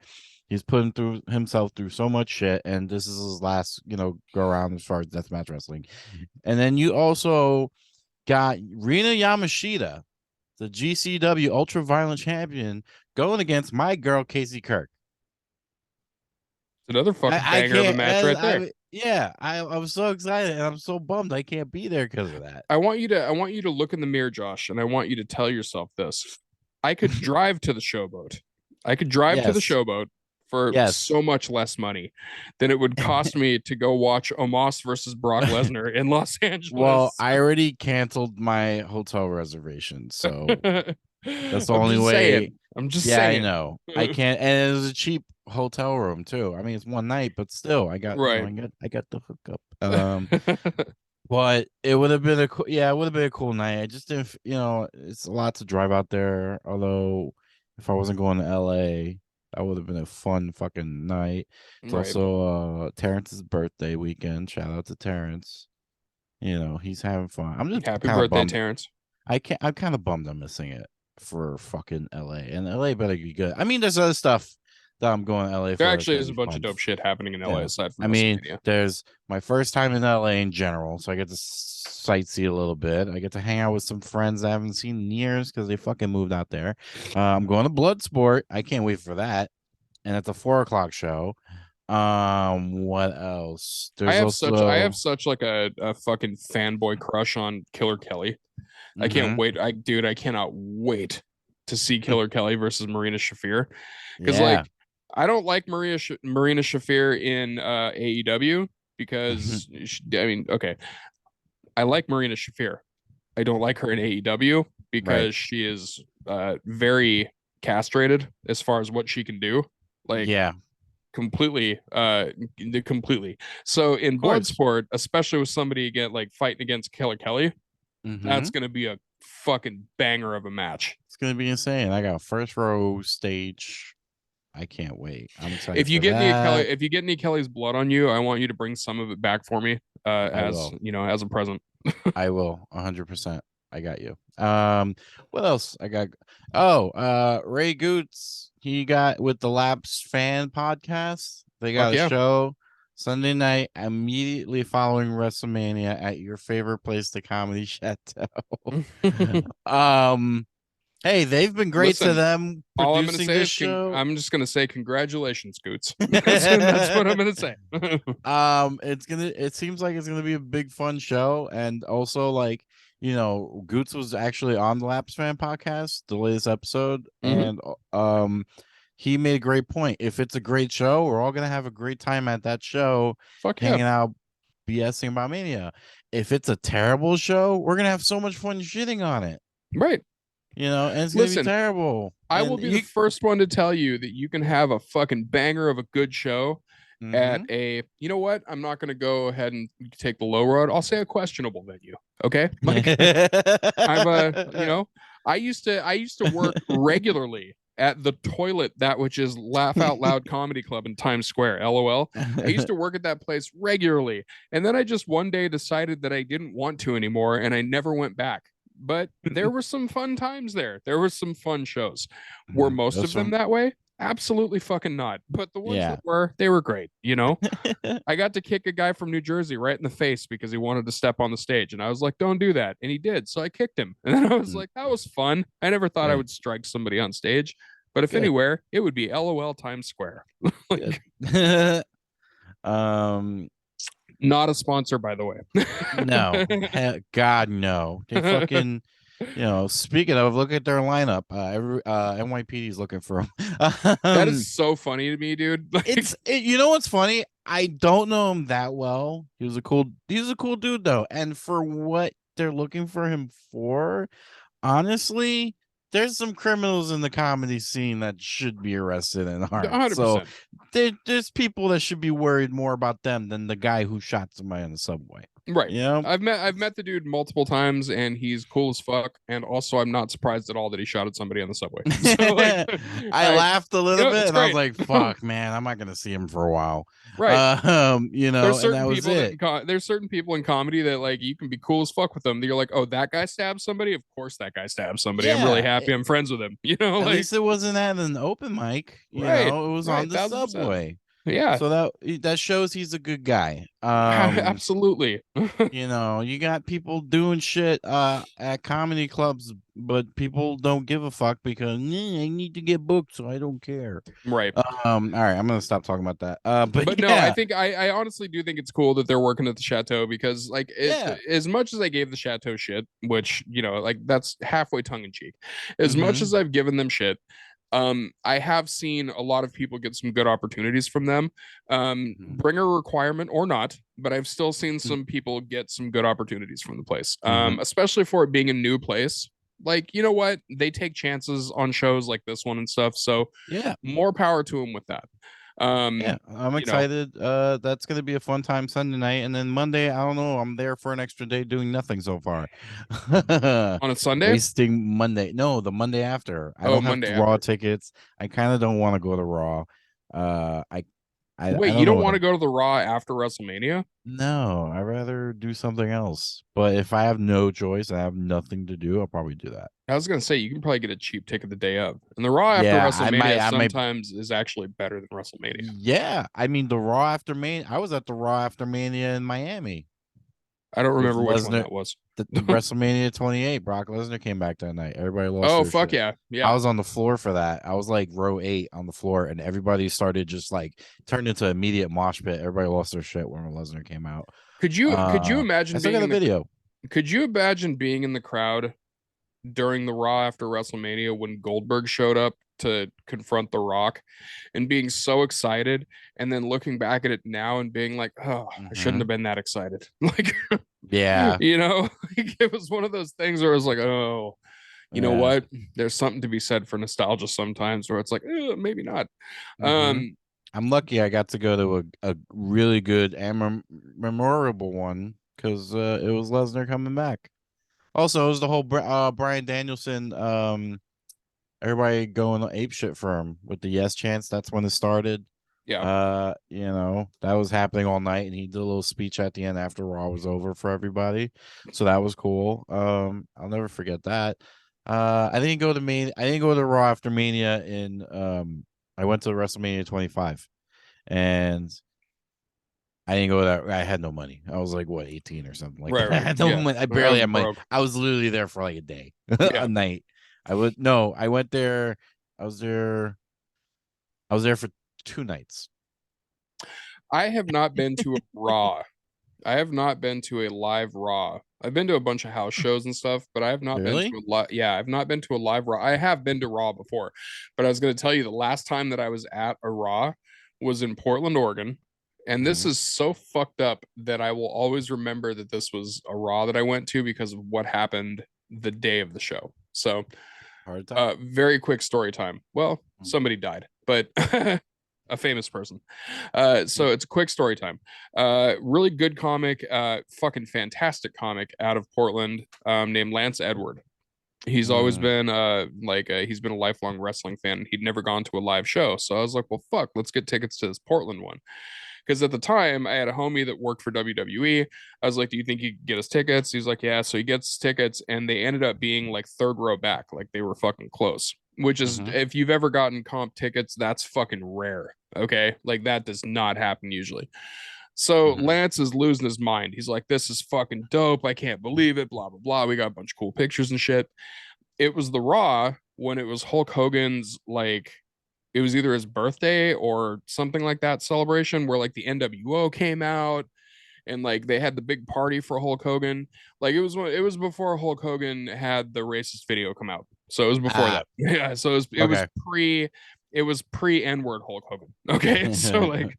He's putting through himself through so much shit, and this is his last, go around as far as deathmatch wrestling. And then you also got Rina Yamashita, the GCW Ultra Violent Champion, going against my girl Casey Kirk. Another fucking I banger of a can't. match right there. Yeah, I'm so excited and I'm so bummed I can't be there because of that. I want you to look in the mirror, Josh, and I want you to tell yourself this. I could drive to the showboat. I could drive to the Yes, showboat for yes. so much less money than it would cost me to go watch Omos versus Brock Lesnar in Los Well, Angeles. I already canceled my hotel reservation, so that's the I'm only just saying. way. I'm just Yeah, I saying. know. I can't, and it was a cheap hotel room too. I mean, it's one night, but still, I got Right. I got the hookup. But it would have been it would have been a cool night. I just didn't, it's a lot to drive out there. Although, if I wasn't going to LA, That would have been a fun fucking night. It's Right. also Terrence's birthday weekend. Shout out to Terrence. He's having fun. I'm just Happy kind of birthday, bummed. Terrence. I'm kind of bummed I'm missing it for fucking LA. And LA better be good. I mean, there's other stuff that I'm going to LA There for that's actually gonna is a be bunch of fun. dope shit happening in LA Yeah. aside I from mean, WrestleMania. there's my first time in LA in general, so I get to sightsee a little bit. I get to hang out with some friends I haven't seen in years because they fucking moved out there. I'm going to Bloodsport. I can't wait for that. And it's a 4 o'clock show. What else? I There's have such I also have such like a fucking fanboy crush on Killer Kelly. I can't hmm wait. I cannot wait to see Killer Kelly versus Marina Shafir. Because yeah. like I don't like Marina Shafir in AEW because I mean, okay. I like Marina Shafir. I don't like her in AEW Right. because she is very castrated as far as what she can do. Like Yeah. completely completely. So in Of course. Bloodsport, especially with somebody like fighting against Killer Kelly, hmm that's gonna be a fucking banger of a match. It's gonna be insane. I got first row stage. I can't wait. I'm excited If you for get any Kelly, that. if you get any Kelly's blood on you, I want you to bring some of it back for me, I as will. as a present. I will 100%. I got you. What else? I got Ray Goots. He got with the Laps fan podcast. They Fuck got a yeah. show Sunday night immediately following WrestleMania at your favorite place, the Comedy Chateau. um, hey, they've been great to Listen, them all I'm gonna producing say this is show. I'm just gonna say congratulations, Scoots. That's what I'm gonna say. It seems like it's gonna be a big fun show, and also like Goots was actually on the Laps fan podcast, the latest episode, Mm-hmm. and he made a great point. If it's a great show, we're all gonna have a great time at that show, Fuck yeah. hanging out, BSing about Mania. If it's a terrible show, we're gonna have so much fun shitting on it. Right. And it's gonna be Listen, terrible. I will And be the you, first one to tell you that you can have a fucking banger of a good show at mm-hmm. you know what? I'm not going to go ahead and take the low road. I'll say a questionable venue. Okay. Like I'm I used to work regularly at the toilet, that which is Laugh Out Loud Comedy Club in Times Square. LOL. I used to work at that place regularly. And then I just one day decided that I didn't want to anymore and I never went back. But there were some fun times there. There were some fun shows. Were most That's of them from that way? Absolutely fucking not. But the ones yeah. that were, they were great. I got to kick a guy from New Jersey right in the face because he wanted to step on the stage. And I was like, don't do that. And he did. So I kicked him. And then I was like, that was fun. I never thought I Right. would strike somebody on stage. But if Good. anywhere, it would be LOL Times Square. Good. um Not a sponsor, by the way. no. God no. They fucking speaking of, look at their lineup. NYPD is looking for them. That is so funny to me, dude. You know what's funny? I don't know him that well. He's a cool dude though. And for what they're looking for him for, honestly, there's some criminals in the comedy scene that should be arrested and harmed. So 100%. there's people that should be worried more about them than the guy who shot somebody on the subway. Right. You know? I've met the dude multiple times and he's cool as fuck. And also I'm not surprised at all that he shot at somebody on the subway. So like I laughed a little bit it's and I was great. like, fuck, man, I'm not gonna see him for a while. Right. There's And that certain was people it. there's certain people in comedy that like you can be cool as fuck with them. That you're like, oh, that guy stabbed somebody. Of course, that guy stabbed somebody. I'm really Yeah. happy. I'm friends with him. At Like least it wasn't at an open mic, right, it was right, on the 1000%. subway. Yeah, So that shows he's a good guy. absolutely. You got people doing shit at comedy clubs, but people don't give a fuck because I need to get booked, so I don't care. Right. All right, I'm gonna stop talking about that. But No, I yeah, think I honestly do think it's cool that they're working at the chateau because like yeah. as much as I gave the chateau shit, which like that's halfway tongue in cheek, as much Mm-hmm. as I've given them shit, I have seen a lot of people get some good opportunities from them. Bringer requirement or not, but I've still seen some people get some good opportunities from the place. Mm-hmm. Especially for it being a new place. Like, you know what? They take chances on shows like this one and stuff. So Yeah. more power to them with that. Yeah, I'm You know, excited. That's gonna be a fun time Sunday night, and then Monday, I don't know. I'm there for an extra day doing nothing so far. on a Sunday. Wasting Monday. No, the Monday after. I Oh, don't have Monday Raw after. tickets. I kind of don't want to go to Raw. Uh, I, I Wait, you don't know don't what want to I'm. go to the Raw after WrestleMania? No, I'd rather do something else. But if I have no choice, I have nothing to do, I'll probably do that. I was gonna say you can probably get a cheap ticket the day of, and the Raw after Yeah, I might. WrestleMania I might. sometimes is actually better than WrestleMania. Yeah, I mean the Raw after Mania. I was at the Raw after Mania in Miami I don't with remember which one Lesnar. that was. The WrestleMania 28. Brock Lesnar came back that night. Everybody lost Oh their fuck shit. yeah, I yeah. was on the floor for that. I was like row 8 on the floor, and everybody started just like turned into immediate mosh pit. Everybody lost their shit when Lesnar came out. Could you I imagine still being got a in the video. could you imagine being in the crowd during the Raw after WrestleMania when Goldberg showed up to confront The Rock and being so excited and then looking back at it now and being like, oh, I shouldn't Hmm. have been that excited. Like, Yeah, like it was one of those things where I was like, oh, you know yeah. what? There's something to be said for nostalgia sometimes where it's like, maybe not. Hmm. Um, I'm lucky I got to go to a really good and memorable one because it was Lesnar coming back. Also, it was the whole Brian Danielson, everybody going ape shit for him with the yes chance. That's when it started. yeah, That was happening all night, and he did a little speech at the end after Raw was over for everybody. So that was cool. I'll never forget that. I didn't go to Raw after Mania I went to WrestleMania 25, and I didn't go that. I had no money. I was like, what, 18 or something like right, that. I right. had no Yeah. money. I I barely was had money. broke. I was literally there for like a day, a Yeah. night. I would no. I went there. I was there. I was there for 2 nights. I have not been to a Raw. I have not been to a live Raw. I've been to a bunch of house shows and stuff, but I have not been to Really? a lot. Yeah, I've not been to a live Raw. I have been to Raw before, but I was going to tell you the last time that I was at a Raw was in Portland, Oregon. And this Mm-hmm. is so fucked up that I will always remember that this was a Raw that I went to because of what happened the day of the show. So, Hard time. very quick story time. Well, Mm. somebody died, but a famous person. So Mm. it's a quick story time. Really good comic, fucking fantastic comic out of Portland, named Lance Edward. He's always Mm. been he's been a lifelong wrestling fan. He'd never gone to a live show, so I was like, well, fuck, let's get tickets to this Portland one. Because at the time, I had a homie that worked for WWE. I was like, "Do you think you could get us tickets?" He's like, "Yeah." So he gets tickets, and they ended up being like third row back, like they were fucking close. Which is, Mm-hmm. if you've ever gotten comp tickets, that's fucking rare. Okay, like that does not happen usually. So Mm-hmm. Lance is losing his mind. He's like, "This is fucking dope. I can't believe it." Blah blah blah. We got a bunch of cool pictures and shit. It was the Raw when it was Hulk Hogan's, like, it was either his birthday or something like that celebration where like the NWO came out and like they had the big party for Hulk Hogan. Like it was before Hulk Hogan had the racist video come out. So it was before Ah, that. Yeah, so okay. it was pre N-word Hulk Hogan. Okay? So like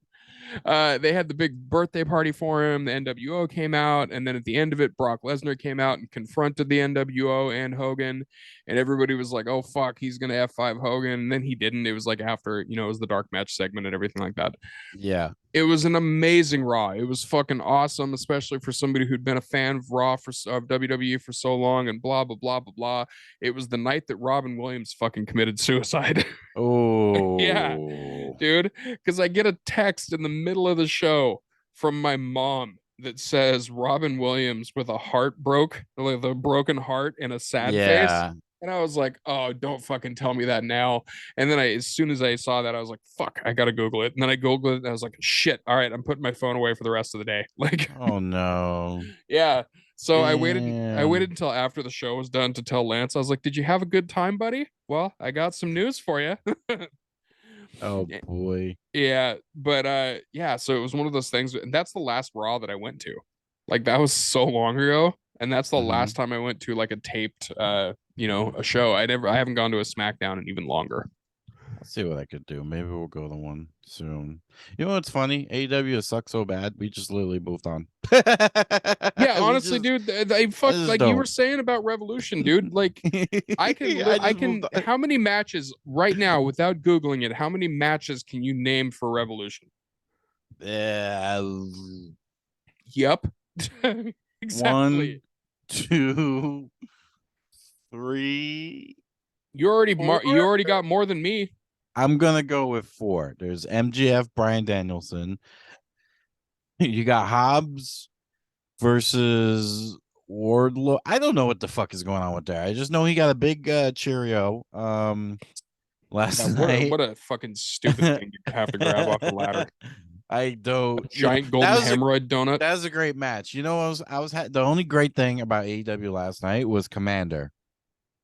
they had the big birthday party for him. The NWO came out, and then at the end of it, Brock Lesnar came out and confronted the NWO and Hogan, and everybody was like, "Oh fuck, he's gonna F5 Hogan," and then he didn't. It was like after it was the dark match segment and everything like that. Yeah. It was an amazing Raw. It was fucking awesome, especially for somebody who'd been a fan of Raw of WWE for so long, and blah blah blah blah blah. It was the night that Robin Williams fucking committed suicide. Yeah, Oh. dude, because I get a text in the middle of the show from my mom that says Robin Williams with a heart broke, with a broken heart and a sad face. Yeah. And I was like, oh, don't fucking tell me that now. And then as soon as I saw that, I was like, fuck, I gotta Google it. And then I Googled it and I was like, shit, all right, I'm putting my phone away for the rest of the day. Like, Oh no. yeah. So I waited Damn. until after the show was done to tell Lance. I was like, did you have a good time, buddy? Well, I got some news for you. Oh boy. Yeah, but yeah, so it was one of those things, and that's the last Raw that I went to. Like that was so long ago, and that's the Mm-hmm. last time I went to like a taped a show. I haven't gone to a SmackDown in even longer. see what I could do. Maybe we'll go to one soon. You know what's funny? AEW sucks so bad. We just literally moved on. Yeah, we honestly, just, dude, they I fuck just like you were don't. saying about Revolution, dude. Like, I I just moved can. on. How many matches right now without googling it? How many matches can you name for Revolution? Yeah, Yep, one, exactly. 2, 3, four. You already got more than me. I'm gonna go with 4. There's MGF, Brian Danielson. You got Hobbs versus Wardlow. I don't know what the fuck is going on with that. I just know he got a big Cheerio Yeah, last night. what a fucking stupid thing to have to grab off the ladder. I A don't, giant that golden was a hemorrhoid donut. that was a great match. The only great thing about AEW last night was Commander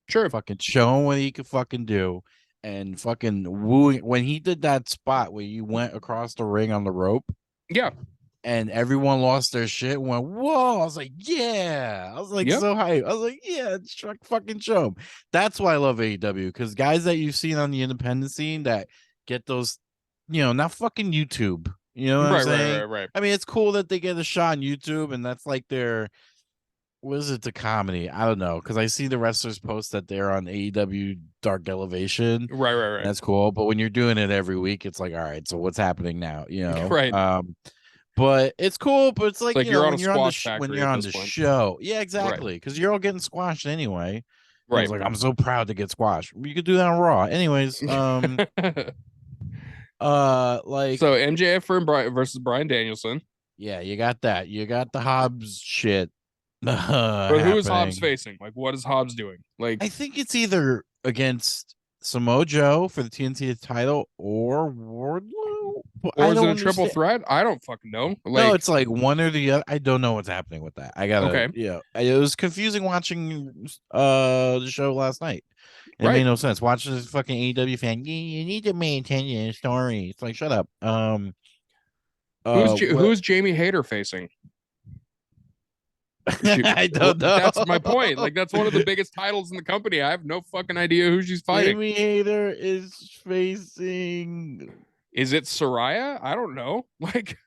Sure. fucking showing what he could fucking do and fucking wooing when he did that spot where you went across the ring on the rope Yeah. and everyone lost their shit and went, whoa. I was like, yeah. I was like, Yep. so hype. I was like, yeah, fucking show him. That's why I love AEW, because guys that you've seen on the independent scene that get those, not fucking YouTube. You know what I'm saying? Right. I mean, it's cool that they get a shot on YouTube and that's like their, what is it, the comedy? I don't know, because I see the wrestlers post that they're on AEW Dark Elevation. Right. That's cool. But when you're doing it every week, it's like, all right, so what's happening now? Right. But it's cool. But it's It's like, like you're on a when you're on the squash when factory you're at on this the point. show, yeah, Right. exactly, because you're all getting squashed anyway. Everyone's Right. like, I'm so proud to get squashed. You could do that on Raw, anyways. So Like, MJF versus Brian Danielson. yeah, you got that. You got the Hobbs shit But who is Hobbs happening. facing? Like, what is Hobbs doing? Like, I think it's either against Samoa Joe for the TNT title or Wardlow. But or I is it don't a triple understand. threat? I don't fucking know. No, Like, it's like one or the other. I don't know what's happening with that. I gotta, okay, it was confusing watching the show last night. It made right. no sense. Watching this fucking AEW fan, you need to pay attention to the story. It's like, shut up. What Who's Jamie Hayter facing? I don't know. That's my point. Like, that's one of the biggest titles in the company. I have no fucking idea who she's fighting. Jamie Hayter is facing, Is it Soraya? I don't know. Like,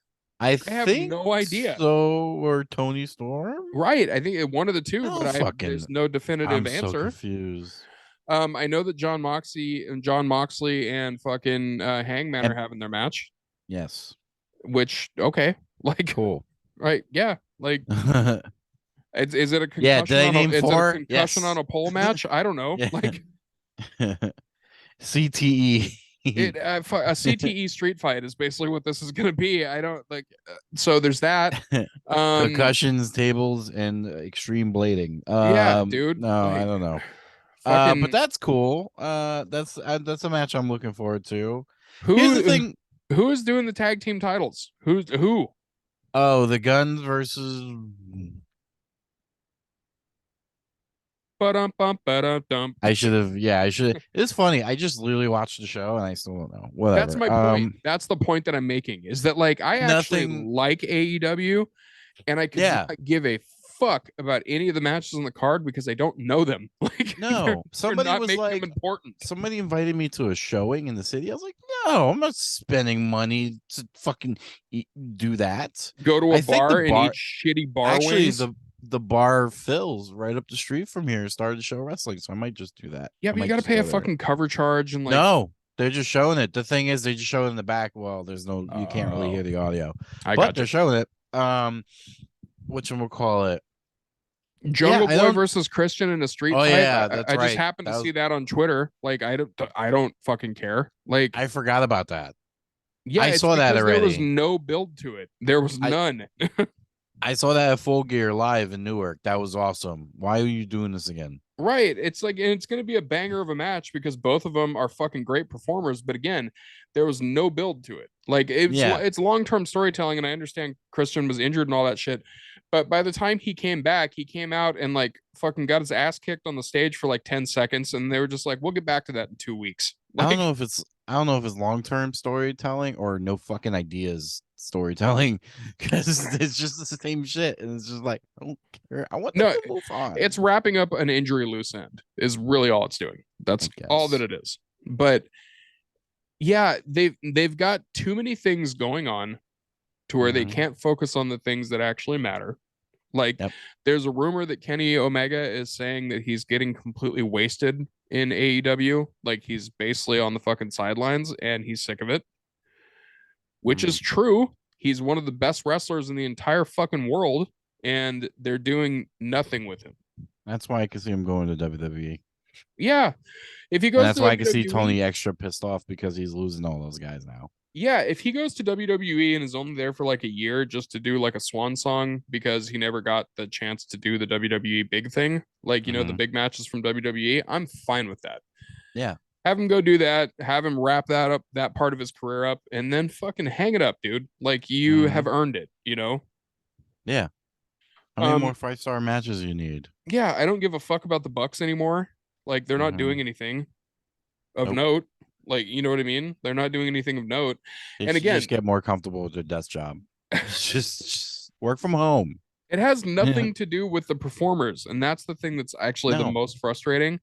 I I have think no idea. so, or Tony Storm. Right. I think one of the two, No but fucking, there's no definitive I'm so answer. confused. I know that John Moxley and fucking Hangman are And having their match, yes, which okay, like cool. right, yeah, like is it a Yeah, did concussion I on a name is it a 4? concussion on Yes. a pole match? I don't know. Yeah. Like CTE. a CTE street fight is basically what this is gonna be. I don't like so there's that. Um, Concussions, tables, and extreme blading. yeah, dude, No, I like don't know. But fucking that's cool. That's a match I'm looking forward to. Here's the who thing. who is doing the tag team titles? Who's who? Oh, the Guns versus. Ba-dum-bum. I should have. Yeah, I should. It's funny. I just literally watched the show and I still don't know. That's Whatever. my point. That's the point that I'm making is that like I actually Nothing. like AEW and I could Yeah. not give a fuck about any of the matches on the card because I don't know them. Like No. they're Somebody not was making them like, important. somebody invited me to a showing in the city. I was like, no, I'm not spending money to fucking do that. Go to a I think the bar and eat bar, shitty bar actually, wings. the bar fills right up the street from here. Started to show wrestling, so I might just do that. Yeah, I but you might got to just pay a go there. fucking cover charge and like. No, they're just showing it. The thing is, they just show it in the back. Well, there's no, you can't really hear the audio, I but got they're you. showing it. Whatchamacallit. Yeah, Jungle I Boy don't. versus Christian in a street Oh fight. yeah, that's I just right. happened That to see was. that on Twitter. Like I don't fucking care. Like I forgot about that. yeah, I it's saw that because there was already. no build to it. There was I none. I saw that at Full Gear live in Newark. That was awesome. Why are you doing this again? Right. It's like, and it's going to be a banger of a match because both of them are fucking great performers. But again, there was no build to it. Like Yeah, it's long term storytelling, and I understand Christian was injured and all that shit. But by the time he came back, he came out and like fucking got his ass kicked on the stage for like 10 seconds, and they were just like, "We'll get back to that in 2 weeks." I don't know Like, if it's I don't know if it's long term storytelling or no fucking ideas storytelling, because it's just the same shit, and it's just like, I don't care. I want them no, to move on. it's wrapping up an injury loose end is really all it's doing. I That's all that guess. it is. But Yeah, they've got too many things going on to where they Mhm. can't focus on the things that actually matter. Like, Yep. there's a rumor that Kenny Omega is saying that he's getting completely wasted in AEW. Like, he's basically on the fucking sidelines and he's sick of it, which is Mhm. true. He's one of the best wrestlers in the entire fucking world, and they're doing nothing with him. That's why I can see him going to WWE. Yeah, if he And goes that's to why I can see WWE, Tony extra pissed off because he's losing all those guys now. yeah, if he goes to WWE and is only there for like a year just to do like a swan song because he never got the chance to do the WWE big thing, like, the Mhm. big matches from WWE, I'm fine with that. Yeah. Have him go do that, have him wrap that up, that part of his career up, and then fucking hang it up, dude. Like, you have Mhm. earned it? Yeah. How many Um, more 5-star matches you need? yeah, I don't give a fuck about the Bucks anymore. Like, they're not Mhm. doing anything of Nope. note. Like, you know what I mean? They're not doing anything of note. They And should just again, get more comfortable with their desk job. Just work from home. it has nothing to do with the performers, and that's the thing that's actually the No. most frustrating.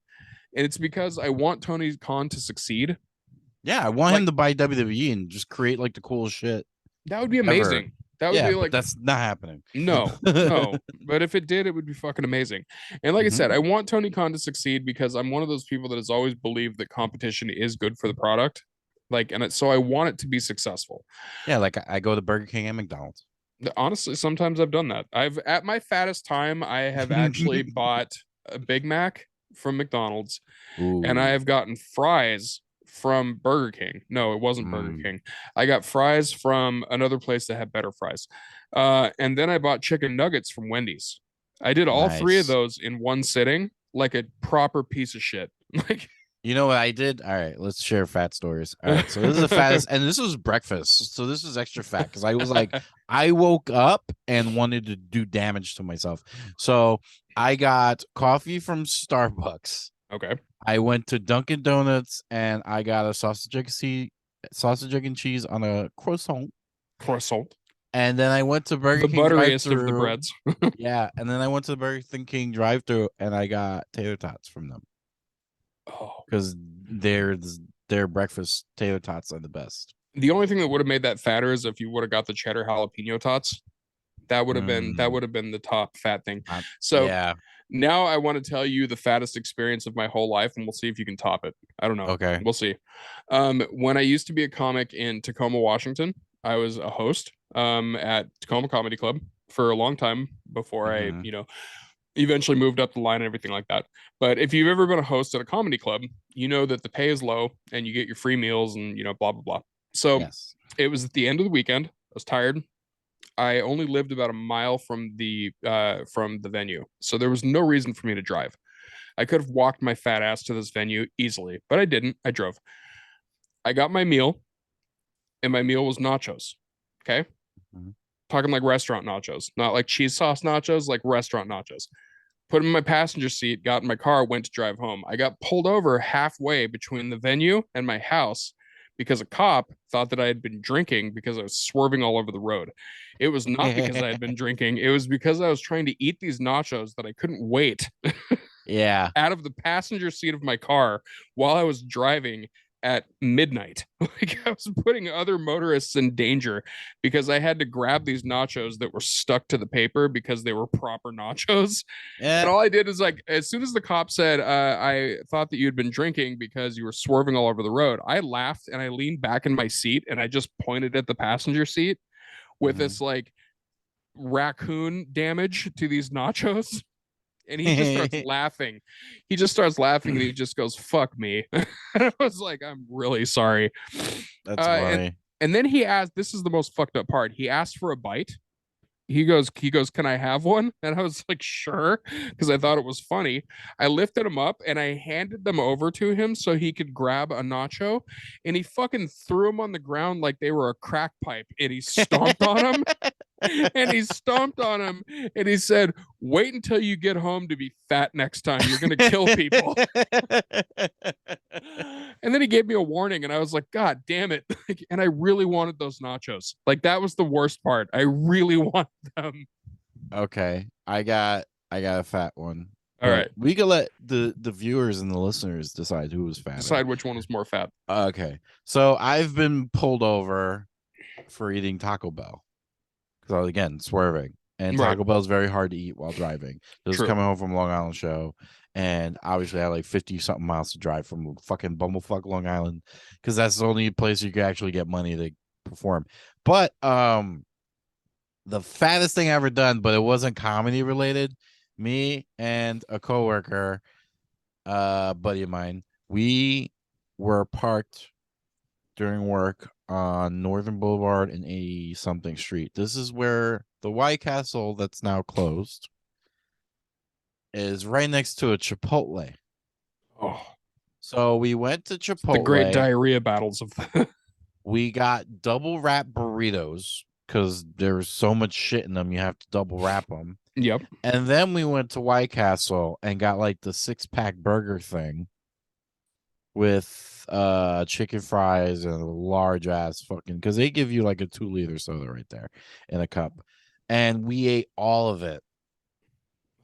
And it's because I want Tony Khan to succeed. Yeah, I want him Like, to buy WWE and just create like the coolest shit that would be ever. amazing. That would Yeah, be but like, that's not happening. no, no. But if it did, it would be fucking amazing. And like I said, Mhm. I want Tony Khan to succeed because I'm one of those people that has always believed that competition is good for the product. Like, so I want it to be successful. Yeah, like I go to Burger King and McDonald's. Honestly, sometimes I've done that. At my fattest time, I have actually bought a Big Mac from McDonald's, and I Ooh. have gotten fries from Burger King. No, it wasn't Burger Mm, King. I got fries from another place that had better fries. And then I bought chicken nuggets from Wendy's. I did all three of nice. those in one sitting, like a proper piece of shit. Like, You know what I did? All right, let's share fat stories. All right, so this is the fattest, and this was breakfast, so this is extra fat because I was like, I woke up and wanted to do damage to myself. So I got coffee from Starbucks. okay, I went to Dunkin' Donuts and I got a sausage, egg, and cheese on a croissant. croissant, And then I went to Burger the King drive butteriest of the through. breads. Yeah, and then I went to the Burger King drive through and I got tater tots from them Oh, because their breakfast tater tots are the best. the only thing that would have made that fatter is if you would have got the cheddar jalapeno tots. That Mm, would have been the top fat thing. uh, So yeah. now I want to tell you the fattest experience of my whole life, and we'll see if you can top it. I don't know. Okay. We'll see. When I used to be a comic in Tacoma, Washington, I was a host at Tacoma Comedy Club for a long time before I, Mhm. eventually moved up the line and everything like that. But if you've ever been a host at a comedy club, you know that the pay is low and you get your free meals and blah blah blah. So Yes. it was at the end of the weekend. I was tired. I only lived about a mile from the venue, so there was no reason for me to drive. I could have walked my fat ass to this venue easily, but I didn't. I drove. I got my meal, and my meal was nachos. Okay, Mhm. talking like restaurant nachos, not like cheese sauce nachos, like restaurant nachos. Put them in my passenger seat, got in my car, went to drive home. I got pulled over halfway between the venue and my house because a cop thought that I had been drinking because I was swerving all over the road. It was not because I had been drinking. It was because I was trying to eat these nachos that I couldn't wait Yeah. out of the passenger seat of my car while I was driving at midnight. Like, I was putting other motorists in danger because I had to grab these nachos that were stuck to the paper because they were proper nachos. And Yeah. all I did is, like, as soon as the cop said, I thought that you'd been drinking because you were swerving all over the road, I laughed and I leaned back in my seat and I just pointed at the passenger seat with Mhm. this, like, raccoon damage to these nachos. And he just starts laughing. He just starts laughing and he just goes, "Fuck me." And I was like, "I'm really sorry." That's Uh, and funny. and then he asked, this is the most fucked up part. He asked for a bite. He goes, "Can I have one?" And I was like, "Sure," because I thought it was funny. I lifted him up and I handed them over to him so he could grab a nacho, and he fucking threw them on the ground like they were a crack pipe, and he stomped on them. And he stomped on him and he said, "Wait until you get home to be fat next time. You're going to kill people." And then he gave me a warning and I was like, "God damn it." And I really wanted those nachos. Like, that was the worst part. I really wanted them. Okay. I got a fat one. All But right. we could let the viewers and the listeners decide who was fatter. Decide which one is more fat. Okay. So I've been pulled over for eating Taco Bell. So again, swerving. And Right. Taco Bell is very hard to eat while driving. Just True. coming home from Long Island show. And obviously I had like 50 something miles to drive from fucking Bumblefuck, Long Island. Because that's the only place you can actually get money to perform. But the fattest thing I ever done, but it wasn't comedy related. Me and a coworker, buddy of mine, we were parked during work on Northern Boulevard and 80 something street. This is where the White Castle that's now closed is right next to a Chipotle. Oh, So we went to the great Chipotle. diarrhea battles of the. We got double wrap burritos because there's so much shit in them. You have to double wrap them. Yep. And then we went to White Castle and got like the 6-pack burger thing with chicken fries and a large ass fucking, because they give you like a 2-liter soda right there in a cup. And we ate all of it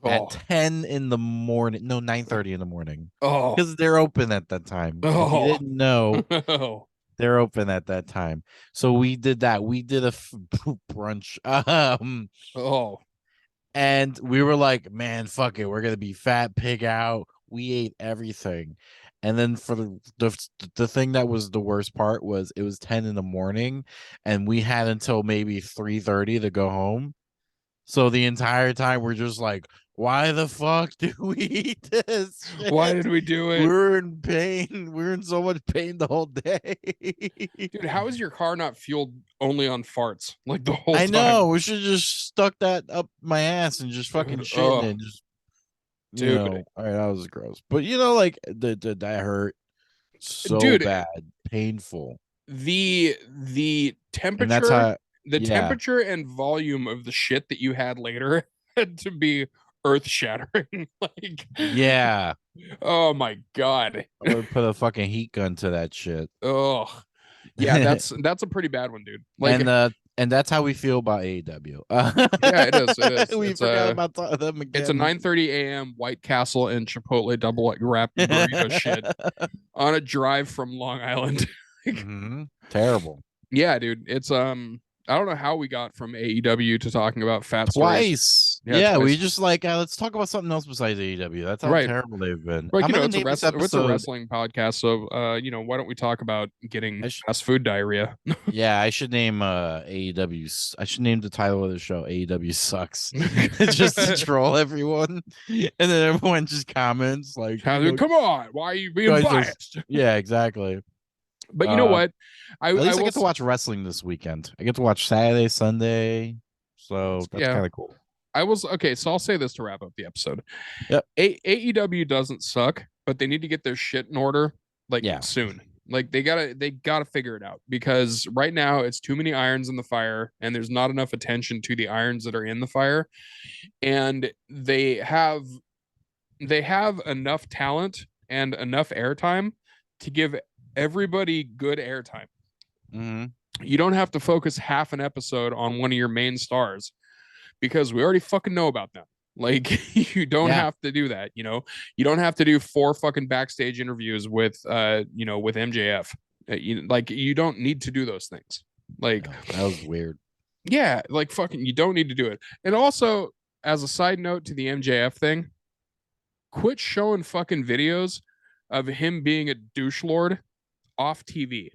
at Oh. 10 in the morning. No, 9:30 in the morning. Oh. Because they're open at that time. If you Oh. didn't know, Oh. they're open at that time. So we did that. We did a brunch. Oh. And we were like, man, fuck it. We're gonna be fat pig out. We ate everything. And then for the thing that was the worst part was it was 10 in the morning and we had until maybe 3:30 to go home. So the entire time we're just like, why the fuck do we eat this shit? Why did we do it? We're in pain. We're in so much pain the whole day. Dude, how is your car not fueled only on farts like the whole I time? know. We should just stuck that up my ass and just fucking shit in Oh, it. Just dude. all right, that was gross. But like that hurt so Dude, bad, painful. the And that's temperature, how the yeah. temperature and volume of the shit that you had later had to be earth shattering. Like, Yeah. oh my god. I would put a fucking heat gun to that shit. Oh, yeah, that's a pretty bad one, dude. Like, and that's how we feel about AEW. yeah, it is. It is. We forgot about them again. It's a 9:30 a.m. White Castle and Chipotle double wrapped burrito shit on a drive from Long Island. Terrible. Yeah, dude. It's I don't know how we got from AEW to talking about fat twice. stories. Yeah, twice. We just like let's talk about something else besides AEW. That's how terrible they've been. Like, I'm gonna it's name this episode. it's a wrestling podcast, so why don't we talk about getting fast food diarrhea? Yeah, I should name AEW. I should name the title of the show AEW sucks, just to troll everyone, and then everyone just comments like, "Come on, why are you being biased?" Yeah, exactly. But you know what? At least I get to watch wrestling this weekend. I get to watch Saturday, Sunday, so that's kind of cool. So I'll say this to wrap up the episode. Yep. AEW doesn't suck, but they need to get their shit in order soon. Like they gotta figure it out, because right now it's too many irons in the fire and there's not enough attention to the irons that are in the fire. And they have enough talent and enough airtime to give everybody good airtime. You don't have to focus half an episode on one of your main stars, because we already fucking know about them. Like, you don't have to do that. You don't have to do 4 fucking backstage interviews with with MJF. You don't need to do those things. Like, that was weird. Yeah, like, fucking, you don't need to do it. And also, as a side note to the MJF thing, quit showing fucking videos of him being a douche lord off TV.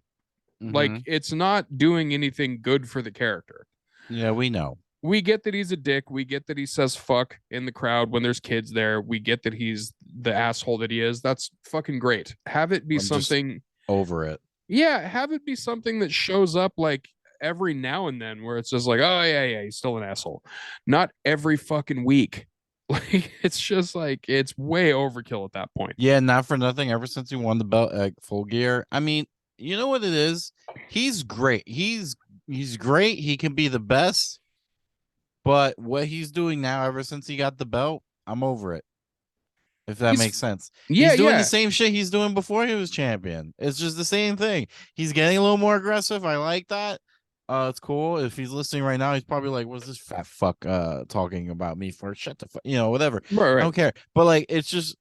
Like, it's not doing anything good for the character. Yeah, we know. We get that he's a dick. We get that he says fuck in the crowd when there's kids there. We get that he's the asshole that he is. That's fucking great. Have it be something over it. Yeah, have it be something that shows up like every now and then, where it's just like, oh yeah, he's still an asshole. Not every fucking week. Like, it's just like, it's way overkill at that point. Yeah, not for nothing. Ever since he won the belt at Full Gear, I mean, you know what it is? He's great. He's great. He can be the best. But what he's doing now, ever since he got the belt, I'm over it. If that makes sense. Yeah, he's doing the same shit he's doing before he was champion. It's just the same thing. He's getting a little more aggressive. I like that. It's cool. If he's listening right now, he's probably like, "What's this fat fuck talking about me for?" Shut the fuck, whatever. Right, I right. don't care. But like, it's just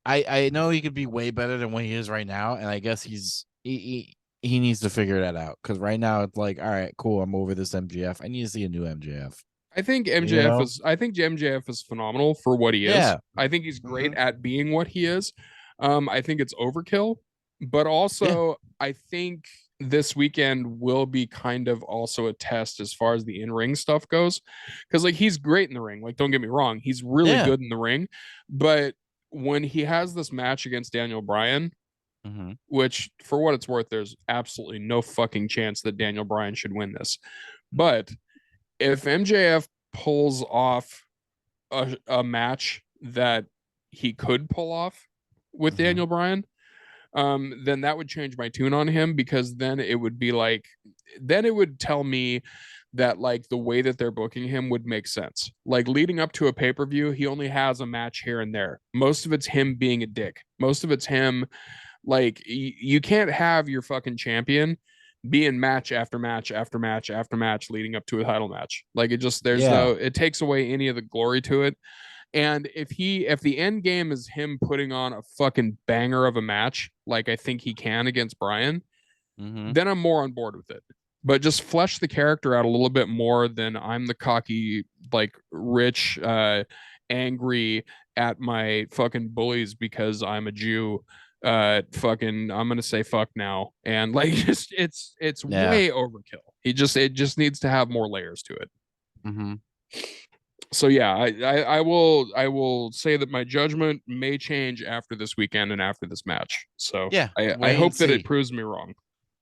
I know he could be way better than what he is right now, and I guess he needs to figure that out because right now it's like, all right, cool, I'm over this MJF. I need to see a new MJF. I think MJF is phenomenal for what he is. Yeah. I think he's Hmm. great at being what he is. I think it's overkill, but Yeah. also I think this weekend will be kind of also a test as far as the in-ring stuff goes. Because like he's great in the ring. Like, don't get me wrong, he's really Yeah. good in the ring. But when he has this match against Daniel Bryan, Hmm. which for what it's worth, there's absolutely no fucking chance that Daniel Bryan should win this. But if MJF pulls off a match that he could pull off with Hmm. Daniel Bryan, then that would change my tune on him because then it would be like, then it would tell me that like the way that they're booking him would make sense. Like leading up to a pay per view, he only has a match here and there. Most of it's him being a dick. Most of it's him like you can't have your fucking champion be in match after match after match after match leading up to a title match. Like it just there's Yeah. no it takes away any of the glory to it. And if the end game is him putting on a fucking banger of a match, like I think he can against Bryan, Hmm. then I'm more on board with it. But just flesh the character out a little bit more than I'm the cocky, like rich, angry at my fucking bullies because I'm a Jew. Fucking, I'm gonna say fuck now, and like just it's Yeah. way overkill. It just needs to have more layers to it. Hmm. So yeah, I will say that my judgment may change after this weekend and after this match. So Yeah. I Wait and hope that it see. proves me wrong.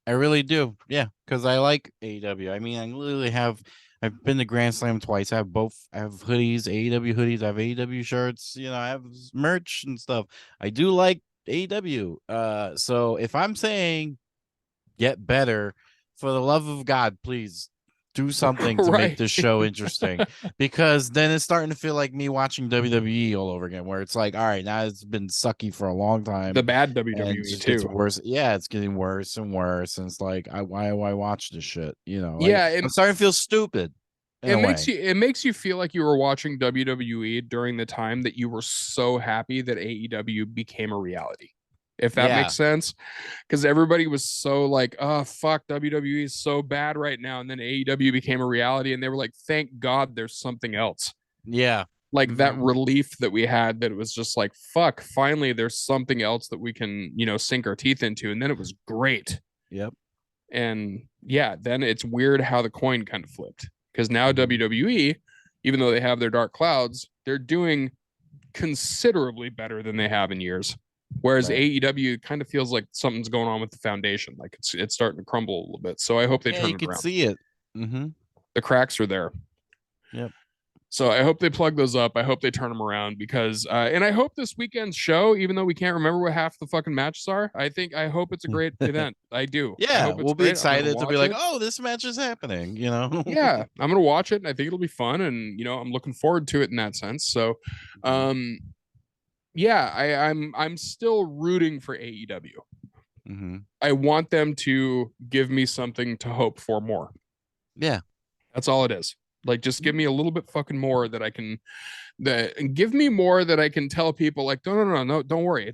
I really do. Yeah, because I like AEW. I mean, I literally have. I've been to Grand Slam twice. I have both. I have hoodies, AEW hoodies. I have AEW shirts. I have merch and stuff. I do like AEW. So if I'm saying get better, for the love of God, please do something to make Right. this show interesting, because then it's starting to feel like me watching WWE all over again, where it's like, all right, now it's been sucky for a long The time bad and it WWE just gets too. worse. Yeah, it's getting worse and worse, and it's like, why do I watch this shit? Like Yeah, it I'm starting to feel stupid in it a makes way. you feel like you were watching WWE during the time that you were so happy that AEW became a reality. If that Yeah. makes sense, because everybody was so like, oh fuck, WWE is so bad right now, and then AEW became a reality, and they were like, thank God there's something else. Yeah. Like that Hmm. relief that we had, that it was just like, fuck, finally there's something else that we can, sink our teeth into, and then it was great. Yep. And yeah, then it's weird how the coin kind of flipped because now Hmm. WWE, even though they have their dark clouds, they're doing considerably better than they have in years. Whereas Right. AEW kind of feels like something's going on with the foundation, like it's starting to crumble a little bit. So I hope they Yeah, turn you it could around. see it. Hmm. The cracks are there. Yep. So I hope they plug those up. I hope they turn them around because, and I hope this weekend's show, even though we can't remember what half the fucking matches are, I hope it's a great event. I do. I Yeah, hope it's we'll be great. I'm gonna excited to be watch like, it. oh, this match is happening. Yeah, I'm gonna watch it, and I think it'll be fun, and I'm looking forward to it in that sense. So, Hmm. um, yeah, I'm still rooting for AEW. Hmm. I want them to give me something to hope for more. Yeah. That's all it is. Like, just give me a little bit fucking more that I can, that and give me more that I can tell people like, no, don't worry,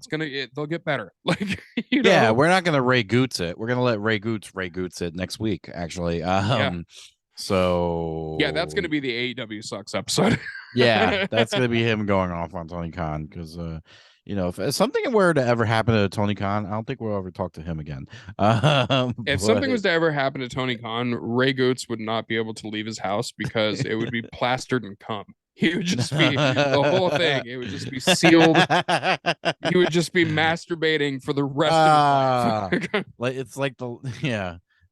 they'll get better. Like, Yeah, we're not gonna Ray Goots it. We're gonna let Ray Goots it next week, actually. Yeah, yeah, that's So gonna be the AEW sucks episode. yeah, that's gonna be him going off on Tony Khan because if something were to ever happen to Tony Khan, I don't think we'll ever talk to him again. If something But was to ever happen to Tony Khan, Ray Goots would not be able to leave his house because it would be plastered in cum. He would just be the whole thing. It would just be sealed. He would just be masturbating for the rest of his life. ah, like it's like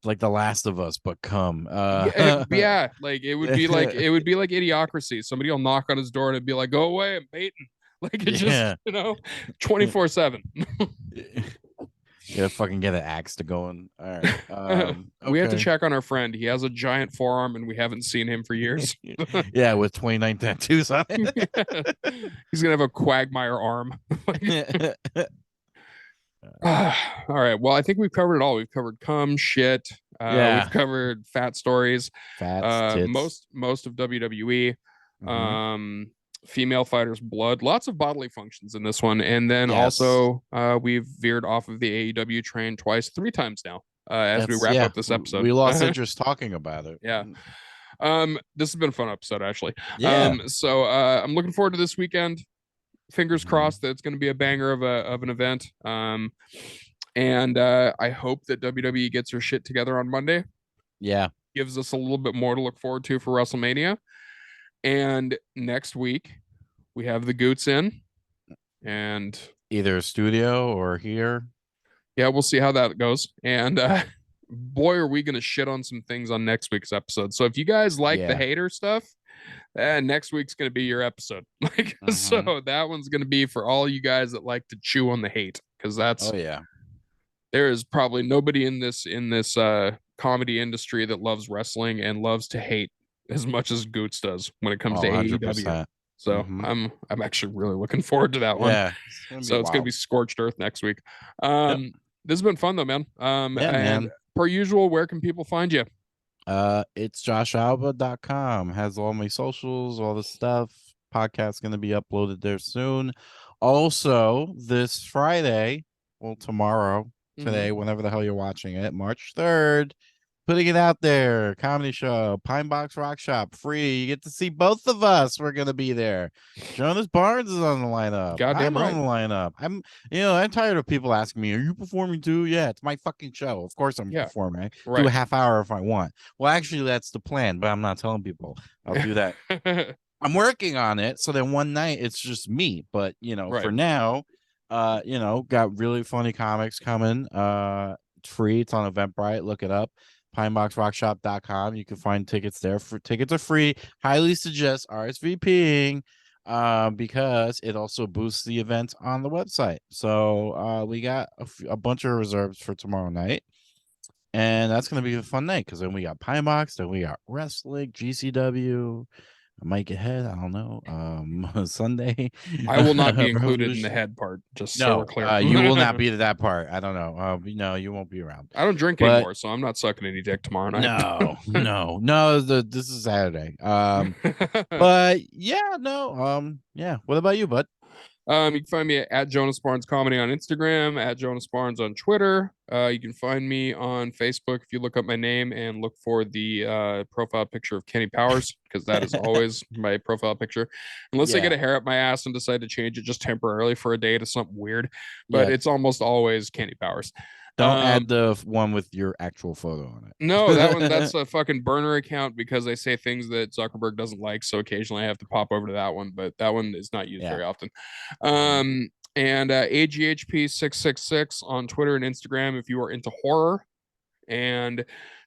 like the Last of Us, but come. Yeah, yeah. Like it would be like Idiocracy. Somebody will knock on his door and it'd be like, "Go away, I'm baiting." Like it just, Yeah. 24/7. Yeah, fucking get an axe to going. All right. We have to Okay. check on our friend. He has a giant forearm and we haven't seen him for years. Yeah, with 29 tattoos on it. He's gonna have a quagmire arm. All All right. Well, I think we've covered it all. We've covered cum, shit. We've Yeah, covered fat stories. fats, tits. Most of WWE. Hmm. Um, Female fighters' blood. Lots of bodily functions in this one, and then Yes, also we've veered off of the AEW train twice, three times now. As we that's wrap yeah. up this episode. We lost interest talking about it. Yeah. This has been a fun episode actually. Yeah. So I'm looking forward to this weekend. Fingers Hmm. crossed that it's going to be a banger of an event. And I hope that WWE gets her shit together on Monday. Yeah. Gives us a little bit more to look forward to for WrestleMania. And next week we have the Goots in, and Either studio or here. yeah, we'll see how that goes. And boy, are we gonna shit on some things on next week's episode. So if you guys like the Yeah. hater stuff, next week's gonna be your episode. Like, Hmm. so that one's gonna be for all you guys that like to chew on the hate, because Oh that's yeah. there is probably nobody in this comedy industry that loves wrestling and loves to hate as much as Goots does when it comes Oh, to AEW. 100%. So Hmm. I'm actually really looking forward to that one. Yeah. It's gonna be So it's gonna wild. be scorched earth next week. Yep. This has been fun though, man. Yeah, And man. per usual, where can people find you? It's joshalba.com. Has all my socials, all the stuff. Podcast's gonna be uploaded there soon. Also, this Friday, well, tomorrow, Mm-hmm. today, whenever the hell you're watching it, March 3rd, putting it out there. Comedy show, Pine Box Rock Shop, free. You get to see both of us. We're gonna be there. Jonas Barnes is on the lineup. Goddamn I'm on right. the lineup. I'm tired of people asking me, "Are you performing too?" Yeah, it's my fucking show. Of course I'm Yeah. performing. Do a Right. half hour if I want. Well, actually, that's the plan, but I'm not telling people. I'll do that. I'm working on it. So then one night it's just me. But Right. for now, got really funny comics coming. It's free. It's on Eventbrite. Look it up. Pineboxrockshop.com. You can find tickets there. For tickets are free. Highly suggest RSVPing because it also boosts the event on the website. So we got a bunch of reserves for tomorrow night. And that's going to be a fun night because then we got Pine Box, then we got wrestling, GCW. I might get head. I don't know. Sunday. I will not be included in the Revolution. head part, just so we're No, clear. you will not be to that part. I don't know. No, you won't be around. I don't drink But anymore, so I'm not sucking any dick tomorrow night. no, no, no. This is Saturday. But yeah, no. Yeah. What about you, bud? You can find me at Jonas Barnes Comedy on Instagram, at Jonas Barnes on Twitter. You can find me on Facebook if you look up my name and look for the profile picture of Kenny Powers, because that is always my profile picture. Unless I get Yeah. a hair up my ass and decide to change it just temporarily for a day to something weird, but Yeah. it's almost always Kenny Powers. Don't add the one with your actual photo on No, it. that's a fucking burner account because they say things that Zuckerberg doesn't like. So occasionally I have to pop over to that one, but that one is not used Yeah. very often. Mhm. And AGHP666 on Twitter and Instagram if you are into horror, and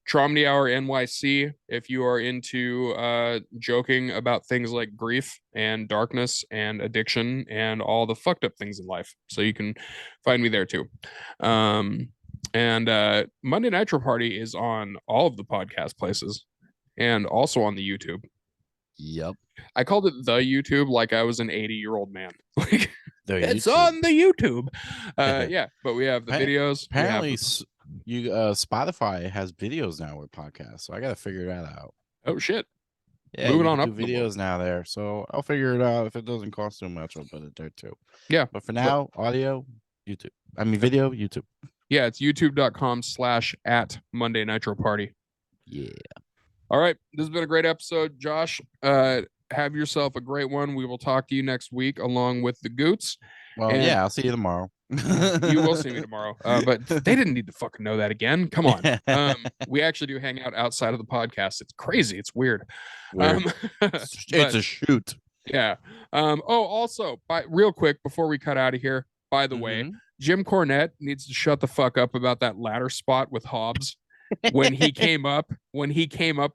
Traumedy Hour NYC if you are into joking about things like grief and darkness and addiction and all the fucked up things in life. So you can find me there too. And Monday Nitro Party is on all of the podcast places and also on the YouTube. Yep. I called it the YouTube like I was an 80-year-old man. Like, The it's YouTube. on the YouTube. Yeah, but we have the videos. Apparently, Spotify has videos now with podcasts, so I got to figure that out. Oh shit. Yeah, Moving you on can up do in the world. videos now there, so I'll figure it out. If it doesn't cost too much, I'll put it there too. Yeah. But for now, audio, YouTube. I mean, video, YouTube. Yeah, it's youtube.com/at Monday Nitro Party. Yeah. All right. This has been a great episode, Josh. Have yourself a great one. We will talk to you next week along with the Goots. Well, And yeah, I'll see you tomorrow. you will see me tomorrow. But they didn't need to fucking know that again. Come on. We actually do hang out outside of the podcast. It's crazy. It's weird. Weird. It's a shoot. Yeah. Also, real quick before we cut out of here, by the way, Jim Cornette needs to shut the fuck up about that ladder spot with Hobbs when he came up in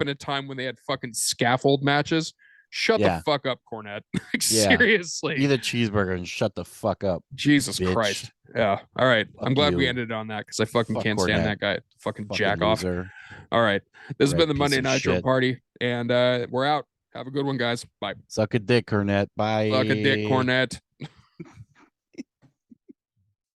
a time when they had fucking scaffold matches. Shut the fuck up, Cornette. Like, seriously. Eat a cheeseburger and shut the fuck up. Jesus bitch. Christ. Yeah. All right. Fuck I'm glad you. we ended on that because I fucking can't stand that guy. Fucking jack loser. off. All right. This has been the Monday Nitro Party, and we're out. Have a good one, guys. Bye. Suck a dick, Cornette. Bye. Suck a dick, Cornette.